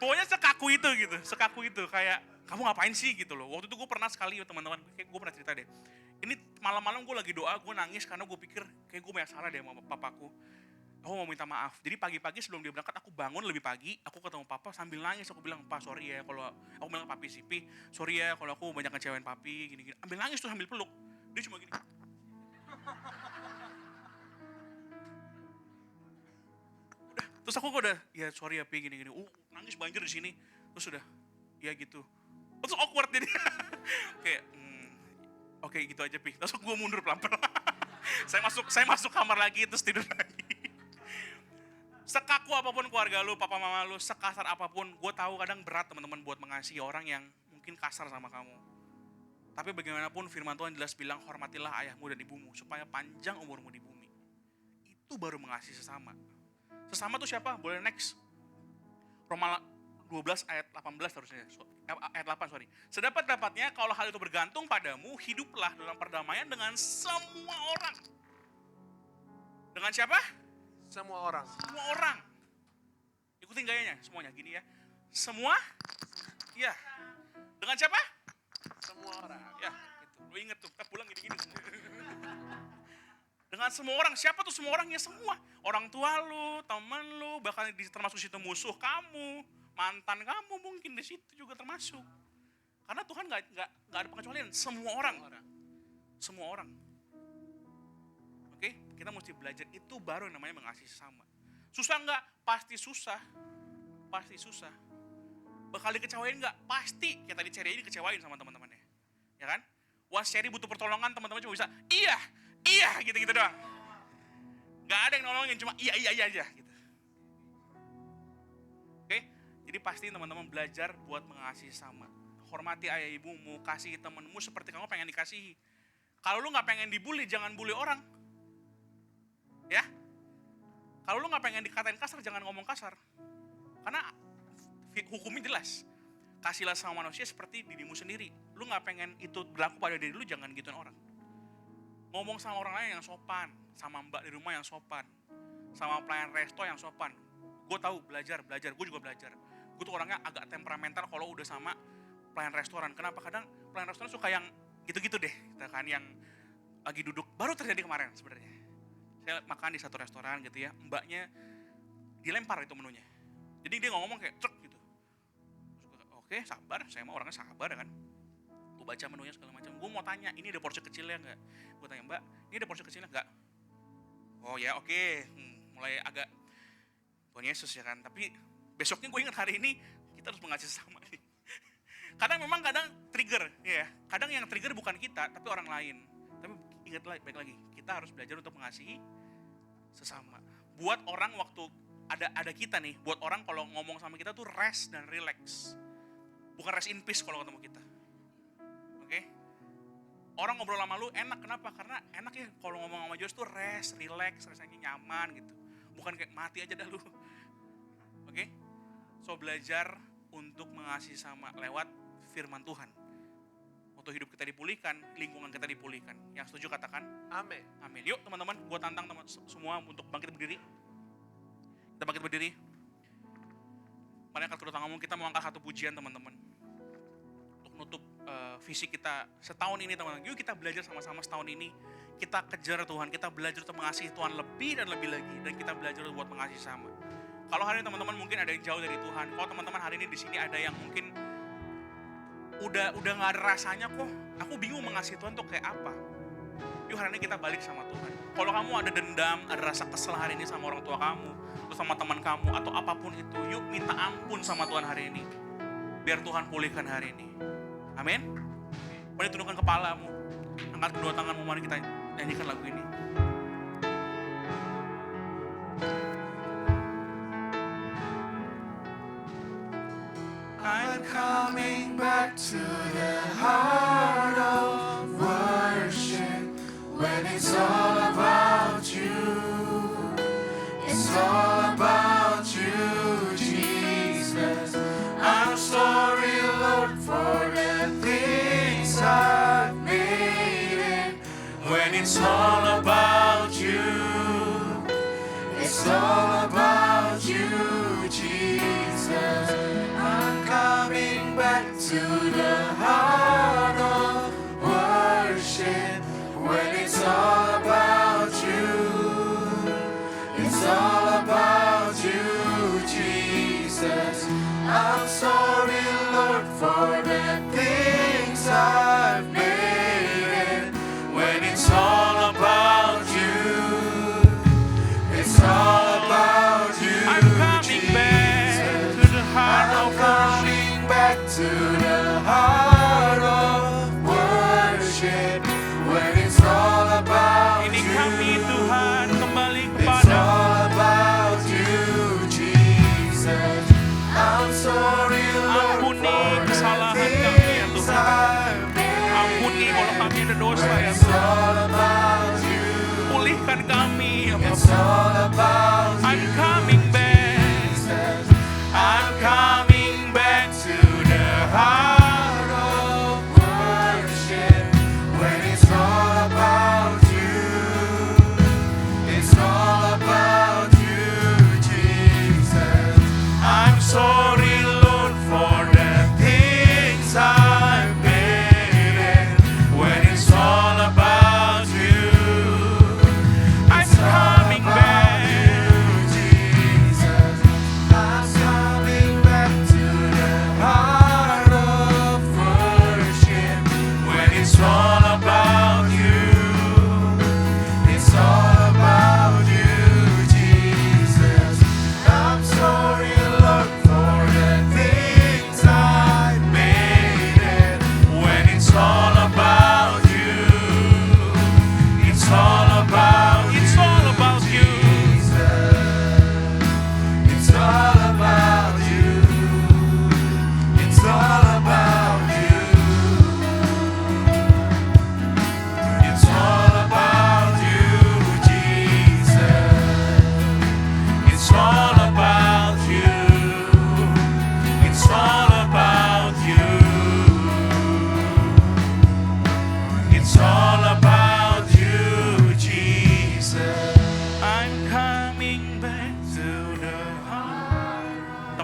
Pokoknya sekaku itu kayak, kamu ngapain sih gitu loh. Waktu itu gue pernah sekali teman-teman, kayak gue pernah cerita deh. Ini malam-malam gue lagi doa, gue nangis karena gue pikir kayak gue banyak salah deh sama papaku. Aku mau minta maaf. Jadi pagi-pagi sebelum dia berangkat, aku bangun lebih pagi, aku ketemu papa sambil nangis, aku bilang, "Pa, sorry ya kalau aku bilang papi sipi, sorry ya kalau aku banyak ngecewain papi gini-gini." Ambil nangis tuh sambil peluk. Dia cuma gini. Udah, terus aku udah, ya sorry ya pi gini-gini. Nangis banjir di sini. Terus udah, ya gitu. Terus awkward jadi. Kayak oke, gitu aja pi. Terus gue mundur pelan-pelan. saya masuk kamar lagi terus tidur lagi. Sekaku apapun keluarga lu, papa mama lu, sekasar apapun, gue tahu kadang berat teman-teman buat mengasihi orang yang mungkin kasar sama kamu. Tapi bagaimanapun firman Tuhan jelas bilang, hormatilah ayahmu dan ibumu supaya panjang umurmu di bumi. Itu baru mengasihi sesama. Sesama tuh siapa? Boleh next. Roma 12 ayat 18 harusnya. Ayat 8, sorry. Sedapat-dapatnya kalau hal itu bergantung padamu, hiduplah dalam perdamaian dengan semua orang. Dengan siapa? Semua orang. Semua orang. Ikutin gayanya semuanya, gini ya. Semua? Ya. Dengan siapa? Semua orang. Ya, gitu. Lu inget tuh, kita pulang gini-gini semua. Dengan semua orang, siapa tuh semua orang? Ya semua. Orang tua lu, teman lu, bahkan termasuk situ musuh kamu, mantan kamu mungkin di situ juga termasuk. Karena Tuhan nggak ada pengecualian, semua orang. Semua orang. Oke, kita mesti belajar itu baru yang namanya mengasihi sesama. Susah nggak? Pasti susah. Pasti susah. Bakal dikecewain nggak? Pasti. Kayak tadi Cherry ini dikecewain sama teman-temannya. Ya kan? Wah, Cherry butuh pertolongan, teman-teman cuma bisa, iya, gitu-gitu doang. Nggak ada yang nolongin, cuma iya aja gitu. Oke? Jadi pasti teman-teman belajar buat mengasihi sesama. Hormati ayah ibumu, kasihi temanmu seperti kamu pengen dikasihi. Kalau lu nggak pengen dibully, jangan bully orang. Ya. Kalau lu nggak pengen dikatain kasar, jangan ngomong kasar. Karena hukumnya jelas. Kasihlah sama manusia seperti dirimu sendiri. Lu nggak pengen itu berlaku pada diri lu, jangan gituin orang. Ngomong sama orang lain yang sopan, sama mbak di rumah yang sopan, sama pelayan resto yang sopan. Gue tahu belajar, gue juga belajar. Gue tuh orangnya agak temperamental kalau udah sama pelayan restoran. Kenapa? Kadang pelayan restoran suka yang gitu-gitu deh, kan, yang lagi duduk. Baru terjadi kemarin sebenarnya. Saya makan di satu restoran gitu ya, mbaknya dilempar itu menunya. Jadi dia ngomong kayak truk gitu. Oke, sabar, saya mah orangnya sabar kan. Gue baca menunya segala macam. Gue mau tanya, ini ada porsi kecilnya nggak? Gue tanya, Mbak, ini ada porsi kecilnya nggak? Oh ya, oke. Mulai agak Tuhan Yesus ya kan. Tapi besoknya gue ingat hari ini kita harus mengasihi sesama. Kadang memang trigger, ya. Kadang yang trigger bukan kita, tapi orang lain. Tapi ingat baik lagi, kita harus belajar untuk mengasihi sesama. Buat orang waktu ada kita nih, buat orang kalau ngomong sama kita tuh rest dan relax. Bukan rest in peace kalau ketemu kita. Oke? Orang ngobrol sama lu enak, kenapa? Karena enak ya kalau ngomong sama Josh tuh rest, relax, rasanya nyaman gitu. Bukan kayak mati aja dah lu. Oke? So belajar untuk mengasihi sama lewat firman Tuhan. Waktu hidup kita dipulihkan, lingkungan kita dipulihkan. Yang setuju katakan amin. Amin. Yuk teman-teman, gue tantang semua untuk bangkit berdiri. Kita bangkit berdiri. Mari angkat kedua tanganmu, kita mau angkat satu pujian teman-teman. Untuk nutup visi kita setahun ini teman-teman. Yuk kita belajar sama-sama setahun ini. Kita kejar Tuhan, kita belajar untuk mengasihi Tuhan lebih dan lebih lagi. Dan kita belajar buat mengasihi sama. Kalau hari ini teman-teman mungkin ada yang jauh dari Tuhan. Kalau teman-teman hari ini di sini ada yang mungkin udah gak ada rasanya kok. Aku bingung mengasihi Tuhan tuh kayak apa. Yuk hari ini kita balik sama Tuhan. Kalau kamu ada dendam, ada rasa kesel hari ini sama orang tua kamu, atau sama teman kamu, atau apapun itu, yuk minta ampun sama Tuhan hari ini. Biar Tuhan pulihkan hari ini. Amin. Mari tundukkan kepalamu, angkat kedua tanganmu, mari kita nyanyikan lagu ini. I'm coming back to the heart of worship when it's all about you. It's all about you, Jesus. I'm sorry, Lord, for the things I've made. When it's all about you, it's all about you, Jesus. I'm coming back to the heart of worship when it's all about you. It's all about you, Jesus. I'm sorry, Lord, for the things I've made. When it's all about you, it's all about you, I'm coming back to the heart of coming back to the heart of worship when it's all about ini you. kami Tuhan kembali It's kepada all about you, Jesus. I'm sorry, Lord, ampuni for the kesalahan kami ya things Tuhan. I've made. Ampuni kalau kami ada dosa ya It's Tuhan. all about you. Pulihkan kami ya It's Bapak. all about you. I'm coming back. I'm coming back to the heart of worship when it's all about you. It's all about you, Jesus. I'm sorry, Lord, for the things I've made. When it's all about you, I'm coming back.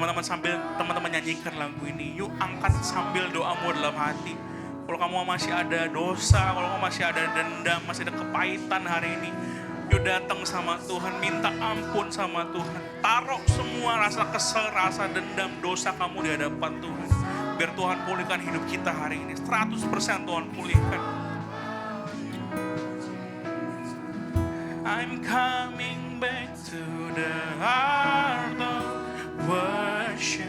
teman-teman sambil teman-teman nyanyikan lagu ini, yuk angkat sambil doamu dalam hati. Kalau kamu masih ada dosa, kalau kamu masih ada dendam, masih ada kepahitan hari ini, yuk datang sama Tuhan, minta ampun sama Tuhan. Taruh semua rasa kesel, rasa dendam, dosa kamu di hadapan Tuhan. Biar Tuhan pulihkan hidup kita hari ini. 100% Tuhan pulihkan. I'm coming back to the heart of worship.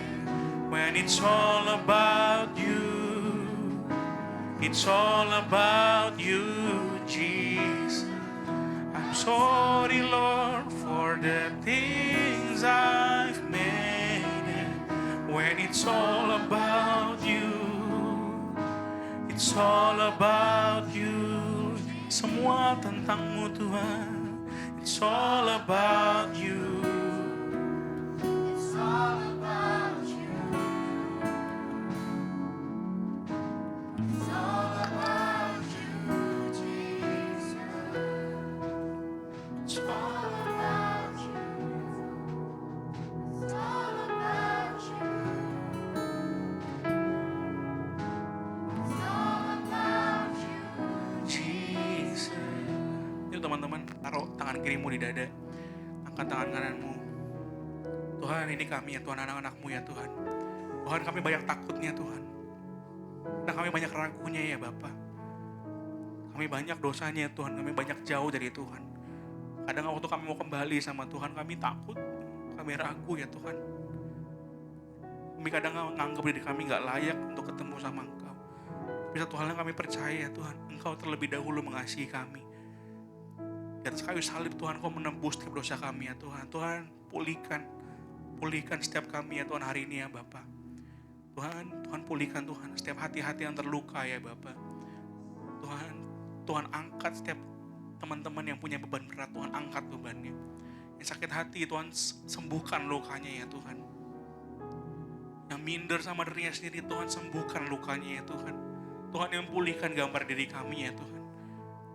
When it's all about you. It's all about you, Jesus. I'm sorry, Lord, for the things I've made. When it's all about you, it's all about you. Semua tentangmu Tuhan. It's all about you. It's all about you. It's all about you, Jesus. It's all about you. It's all about you. It's all about you, Jesus. Yuk teman-teman, taruh tangan kirimu di dada. Angkat tangan kananmu. Tuhan, ini kami ya Tuhan, anak-anakmu ya Tuhan. Tuhan, kami banyak takutnya Tuhan. Dan kami banyak ragunya ya Bapa. Kami banyak dosanya Tuhan, kami banyak jauh dari Tuhan. Kadang waktu kami mau kembali sama Tuhan, kami takut, kami ragu ya Tuhan. Kami kadang menganggap diri kami gak layak untuk ketemu sama Engkau. Tapi satu hal yang kami percaya ya Tuhan, Engkau terlebih dahulu mengasihi kami. Di atas kayu salib Tuhan, Kau menembus setiap dosa kami ya Tuhan. Tuhan, pulihkan setiap kami ya Tuhan hari ini ya Bapa. Tuhan pulihkan Tuhan setiap hati-hati yang terluka ya Bapa. Tuhan angkat setiap teman-teman yang punya beban berat, Tuhan angkat bebannya. Yang sakit hati Tuhan sembuhkan lukanya ya Tuhan. Yang minder sama dirinya sendiri Tuhan sembuhkan lukanya ya Tuhan. Tuhan yang pulihkan gambar diri kami ya Tuhan.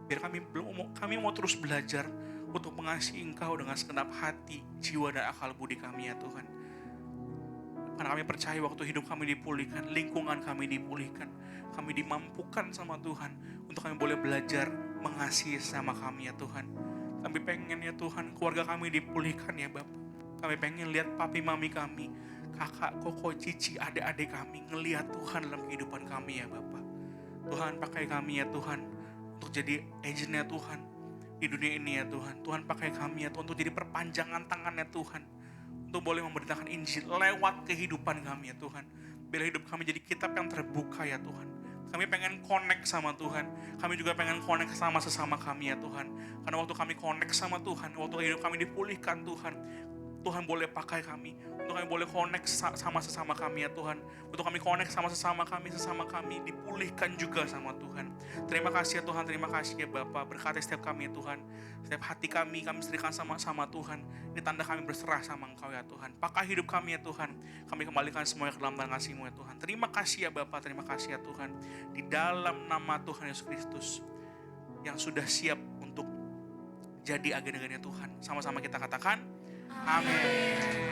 Biar kami mau terus belajar untuk mengasihi Engkau dengan segenap hati, jiwa dan akal budi kami ya Tuhan. Karena kami percaya waktu hidup kami dipulihkan, lingkungan kami dipulihkan, kami dimampukan sama Tuhan untuk kami boleh belajar mengasihi sama kami ya Tuhan. Kami pengen ya Tuhan keluarga kami dipulihkan ya Bapak. Kami pengen lihat papi mami kami, kakak, koko, cici, adik-adik kami ngelihat Tuhan dalam kehidupan kami ya Bapak. Tuhan pakai kami ya Tuhan untuk jadi agentnya Tuhan di dunia ini ya Tuhan. Tuhan pakai kami ya Tuhan untuk jadi perpanjangan tangannya Tuhan. Untuk boleh memberitakan Injil lewat kehidupan kami ya Tuhan. Biar hidup kami jadi kitab yang terbuka ya Tuhan. Kami pengen connect sama Tuhan. Kami juga pengen connect sama sesama kami ya Tuhan. Karena waktu kami connect sama Tuhan, waktu hidup kami dipulihkan Tuhan, Tuhan boleh pakai kami. Untuk kami boleh connect sama sesama kami ya Tuhan. Untuk kami connect sama sesama kami dipulihkan juga sama Tuhan. Terima kasih ya Tuhan, terima kasih ya Bapa. Berkati setiap kami ya Tuhan. Setiap hati kami serahkan sama Tuhan. Ini tanda kami berserah sama Engkau ya Tuhan. Pakai hidup kami ya Tuhan. Kami kembalikan semuanya ke dalam tangan kasih-Mu ya Tuhan. Terima kasih ya Bapa, terima kasih ya Tuhan. Di dalam nama Tuhan Yesus Kristus yang sudah siap untuk jadi agen-agennya Tuhan. Sama-sama kita katakan, amin.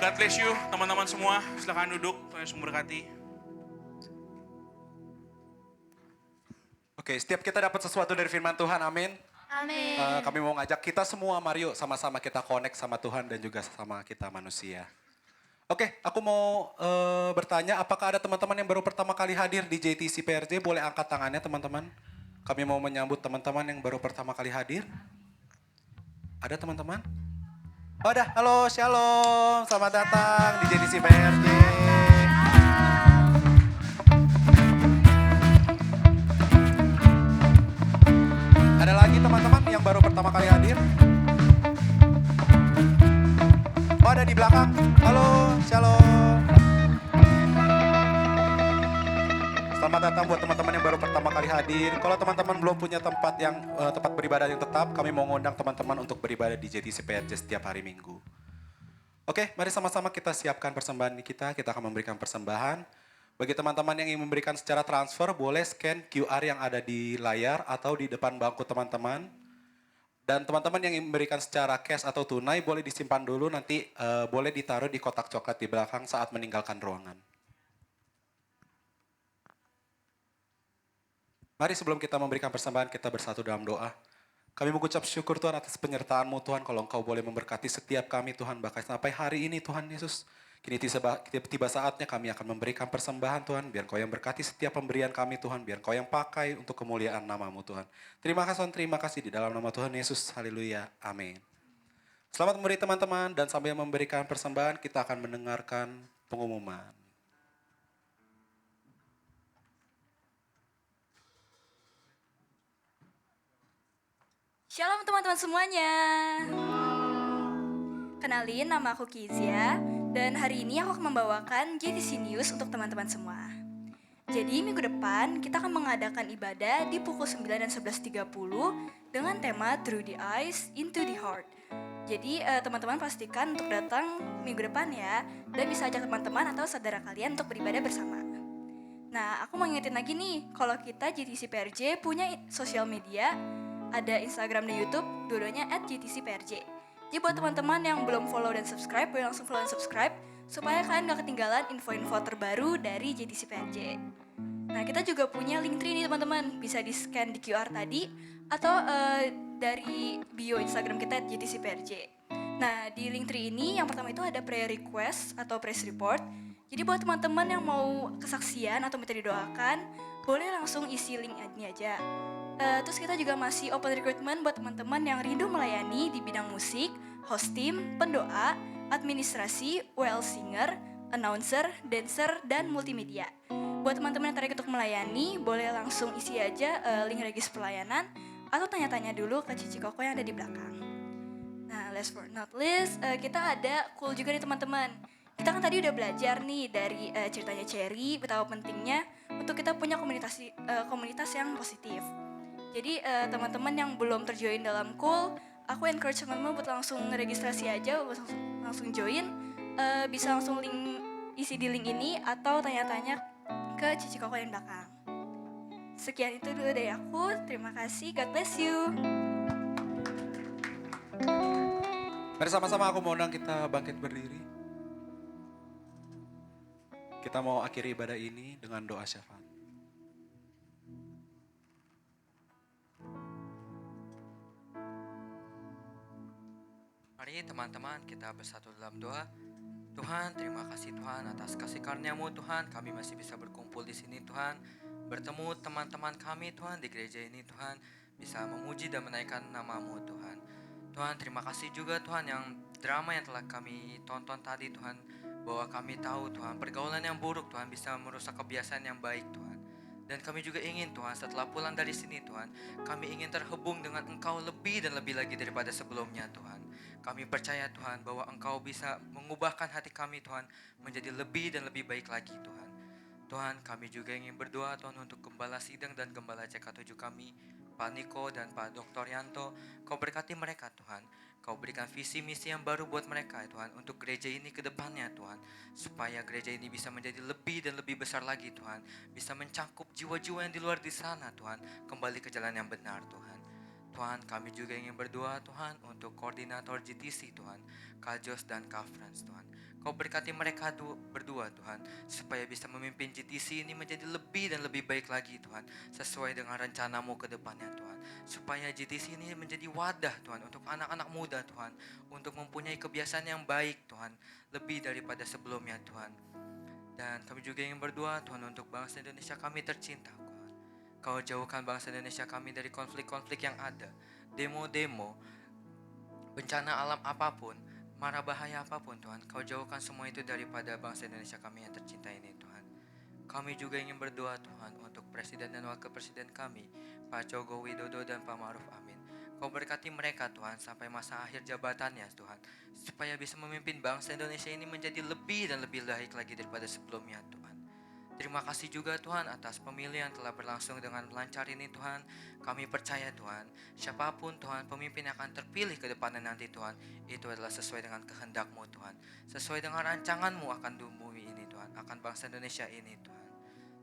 God bless you teman-teman semua. Silakan duduk, Tuhan Yesus memberkati. Oke, setiap kita dapat sesuatu dari firman Tuhan, amin. Amin. Kami mau ngajak kita semua, mari yuk sama-sama kita connect sama Tuhan dan juga sama kita manusia. Oke, aku mau bertanya, apakah ada teman-teman yang baru pertama kali hadir di JTC PRJ? Boleh angkat tangannya teman-teman. Kami mau menyambut teman-teman yang baru pertama kali hadir. Ada teman-teman? Oh, ada. Halo, shalom. Selamat datang di JTC PRJ. Ada lagi teman-teman yang baru pertama kali hadir? Oh, ada di belakang. Halo, shalom. Selamat datang buat teman-teman yang baru pertama kali hadir. Kalau teman-teman belum punya tempat beribadah yang tetap, kami mau ngundang teman-teman untuk beribadah di JTC PRJ setiap hari Minggu. Oke, mari sama-sama kita siapkan persembahan kita. Kita akan memberikan persembahan. Bagi teman-teman yang ingin memberikan secara transfer, boleh scan QR yang ada di layar atau di depan bangku teman-teman. Dan teman-teman yang ingin memberikan secara cash atau tunai boleh disimpan dulu, nanti boleh ditaruh di kotak coklat di belakang saat meninggalkan ruangan. Mari sebelum kita memberikan persembahan, kita bersatu dalam doa. Kami mengucap syukur Tuhan atas penyertaan-Mu Tuhan, kalau Engkau boleh memberkati setiap kami Tuhan, bahkan sampai hari ini Tuhan Yesus. Kini tiba saatnya kami akan memberikan persembahan Tuhan, biar Engkau yang berkati setiap pemberian kami Tuhan, biar Engkau yang pakai untuk kemuliaan nama-Mu Tuhan. Terima kasih Tuhan, terima kasih di dalam nama Tuhan Yesus, haleluya, amin. Selamat memberi teman-teman, dan sambil memberikan persembahan kita akan mendengarkan pengumuman. Shalom teman-teman semuanya. Kenalin, nama aku Kizia dan hari ini aku akan membawakan JTC News untuk teman-teman semua. Jadi minggu depan kita akan mengadakan ibadah di pukul 9 dan 11.30 dengan tema Through the Eyes into the Heart. Jadi teman-teman pastikan untuk datang minggu depan ya, dan bisa ajak teman-teman atau saudara kalian untuk beribadah bersama. Nah, aku mau ngingetin lagi nih, kalau kita JTC PRJ punya sosial media, ada Instagram dan YouTube, dua-duanya @JTC-PRJ. Jadi buat teman-teman yang belum follow dan subscribe, boleh langsung follow dan subscribe, supaya kalian gak ketinggalan info-info terbaru dari JTC-PRJ. Nah, kita juga punya Linktree nih teman-teman, bisa di-scan di QR tadi, atau dari bio Instagram kita @JTC-PRJ. Nah, di Linktree ini yang pertama itu ada prayer request atau praise report. Jadi buat teman-teman yang mau kesaksian atau minta didoakan, boleh langsung isi link ini aja. Terus kita juga masih open recruitment buat teman-teman yang rindu melayani di bidang musik, host team, pendoa, administrasi, WL singer, announcer, dancer, dan multimedia. Buat teman-teman yang tertarik untuk melayani, boleh langsung isi aja link regis pelayanan atau tanya-tanya dulu ke Cici Koko yang ada di belakang. Nah, last but not least, kita ada cool juga nih teman-teman. Kita kan tadi udah belajar nih dari ceritanya Cherry, betapa pentingnya untuk kita punya komunitas yang positif. Jadi teman-teman yang belum terjoin dalam Cool, aku encourage teman-teman buat langsung registrasi aja, langsung join. Bisa langsung isi di link ini atau tanya-tanya ke Cici Koko yang belakang. Sekian itu dulu dari aku, terima kasih, God bless you. Mari sama-sama aku mau undang kita bangkit berdiri. Kita mau akhiri ibadah ini dengan doa syafaat. Mari teman-teman kita bersatu dalam doa. Tuhan, terima kasih Tuhan atas kasih karunia-Mu Tuhan, kami masih bisa berkumpul di sini Tuhan, bertemu teman-teman kami Tuhan di gereja ini Tuhan, bisa memuji dan menaikkan nama-Mu Tuhan. Tuhan, terima kasih juga Tuhan yang drama yang telah kami tonton tadi Tuhan, bahwa kami tahu Tuhan pergaulan yang buruk Tuhan bisa merusak kebiasaan yang baik Tuhan. Dan kami juga ingin Tuhan setelah pulang dari sini Tuhan, kami ingin terhubung dengan Engkau lebih dan lebih lagi daripada sebelumnya Tuhan. Kami percaya Tuhan bahwa Engkau bisa mengubahkan hati kami Tuhan menjadi lebih dan lebih baik lagi Tuhan. Tuhan, kami juga ingin berdoa Tuhan untuk Gembala Sidang dan Gembala CK7 kami, Pak Niko dan Pak Dr. Yanto. Kau berkati mereka Tuhan. Kau berikan visi misi yang baru buat mereka Tuhan, untuk gereja ini ke depannya Tuhan, supaya gereja ini bisa menjadi lebih dan lebih besar lagi Tuhan, bisa mencakup jiwa-jiwa yang di luar di sana Tuhan, kembali ke jalan yang benar Tuhan. Tuhan, kami juga ingin berdoa Tuhan untuk koordinator GTC Tuhan, Kak Jos dan Kak Frans Tuhan. Kau berkati mereka berdua Tuhan, supaya bisa memimpin GTC ini menjadi lebih dan lebih baik lagi Tuhan, sesuai dengan rencana-Mu ke depannya Tuhan. Supaya GTC ini menjadi wadah Tuhan untuk anak-anak muda Tuhan, untuk mempunyai kebiasaan yang baik Tuhan, lebih daripada sebelumnya Tuhan. Dan kami juga ingin berdoa Tuhan untuk bangsa Indonesia kami tercinta Tuhan. Kau jauhkan bangsa Indonesia kami dari konflik-konflik yang ada, demo-demo, bencana alam apapun, mara bahaya apapun Tuhan. Kau jauhkan semua itu daripada bangsa Indonesia kami yang tercinta ini Tuhan. Kami juga ingin berdoa Tuhan untuk Presiden dan Wakil Presiden kami, Pak Joko Widodo dan Pak Ma'ruf Amin. Kau berkati mereka Tuhan sampai masa akhir jabatannya Tuhan, supaya bisa memimpin bangsa Indonesia ini menjadi lebih dan lebih baik lagi daripada sebelumnya Tuhan. Terima kasih juga Tuhan atas pemilu yang telah berlangsung dengan lancar ini Tuhan. Kami percaya Tuhan, siapapun Tuhan pemimpin yang akan terpilih ke depannya nanti Tuhan, itu adalah sesuai dengan kehendak-Mu Tuhan, sesuai dengan rancangan-Mu akan bumi ini Tuhan, akan bangsa Indonesia ini Tuhan.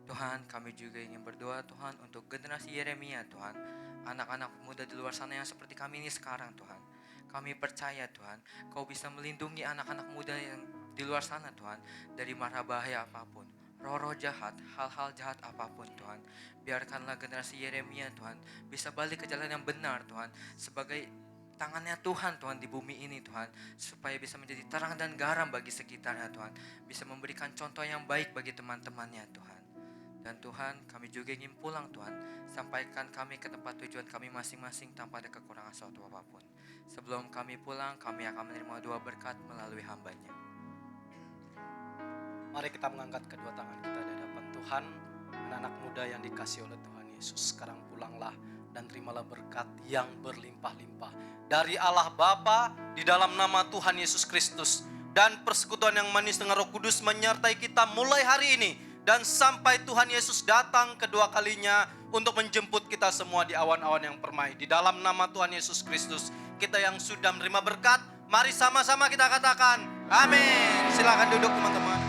Tuhan, kami juga ingin berdoa Tuhan untuk generasi Yeremia Tuhan, anak-anak muda di luar sana yang seperti kami ini sekarang Tuhan. Kami percaya Tuhan, Kau bisa melindungi anak-anak muda yang di luar sana Tuhan, dari mara bahaya apapun, roh-roh jahat, hal-hal jahat apapun Tuhan. Biarkanlah generasi Yeremia Tuhan bisa balik ke jalan yang benar Tuhan, sebagai tangannya Tuhan Tuhan di bumi ini Tuhan, supaya bisa menjadi terang dan garam bagi sekitarnya Tuhan, bisa memberikan contoh yang baik bagi teman-temannya Tuhan. Dan Tuhan, kami juga ingin pulang Tuhan, sampaikan kami ke tempat tujuan kami masing-masing tanpa ada kekurangan suatu apapun. Sebelum kami pulang, kami akan menerima doa berkat melalui hamba-Nya. Mari kita mengangkat kedua tangan kita di hadapan Tuhan. Anak-anak muda yang dikasihi oleh Tuhan Yesus, sekarang pulanglah dan terimalah berkat yang berlimpah-limpah dari Allah Bapa di dalam nama Tuhan Yesus Kristus, dan persekutuan yang manis dengan Roh Kudus menyertai kita mulai hari ini dan sampai Tuhan Yesus datang kedua kalinya untuk menjemput kita semua di awan-awan yang permai. Di dalam nama Tuhan Yesus Kristus, kita yang sudah menerima berkat, mari sama-sama kita katakan amin. Silakan duduk teman-teman.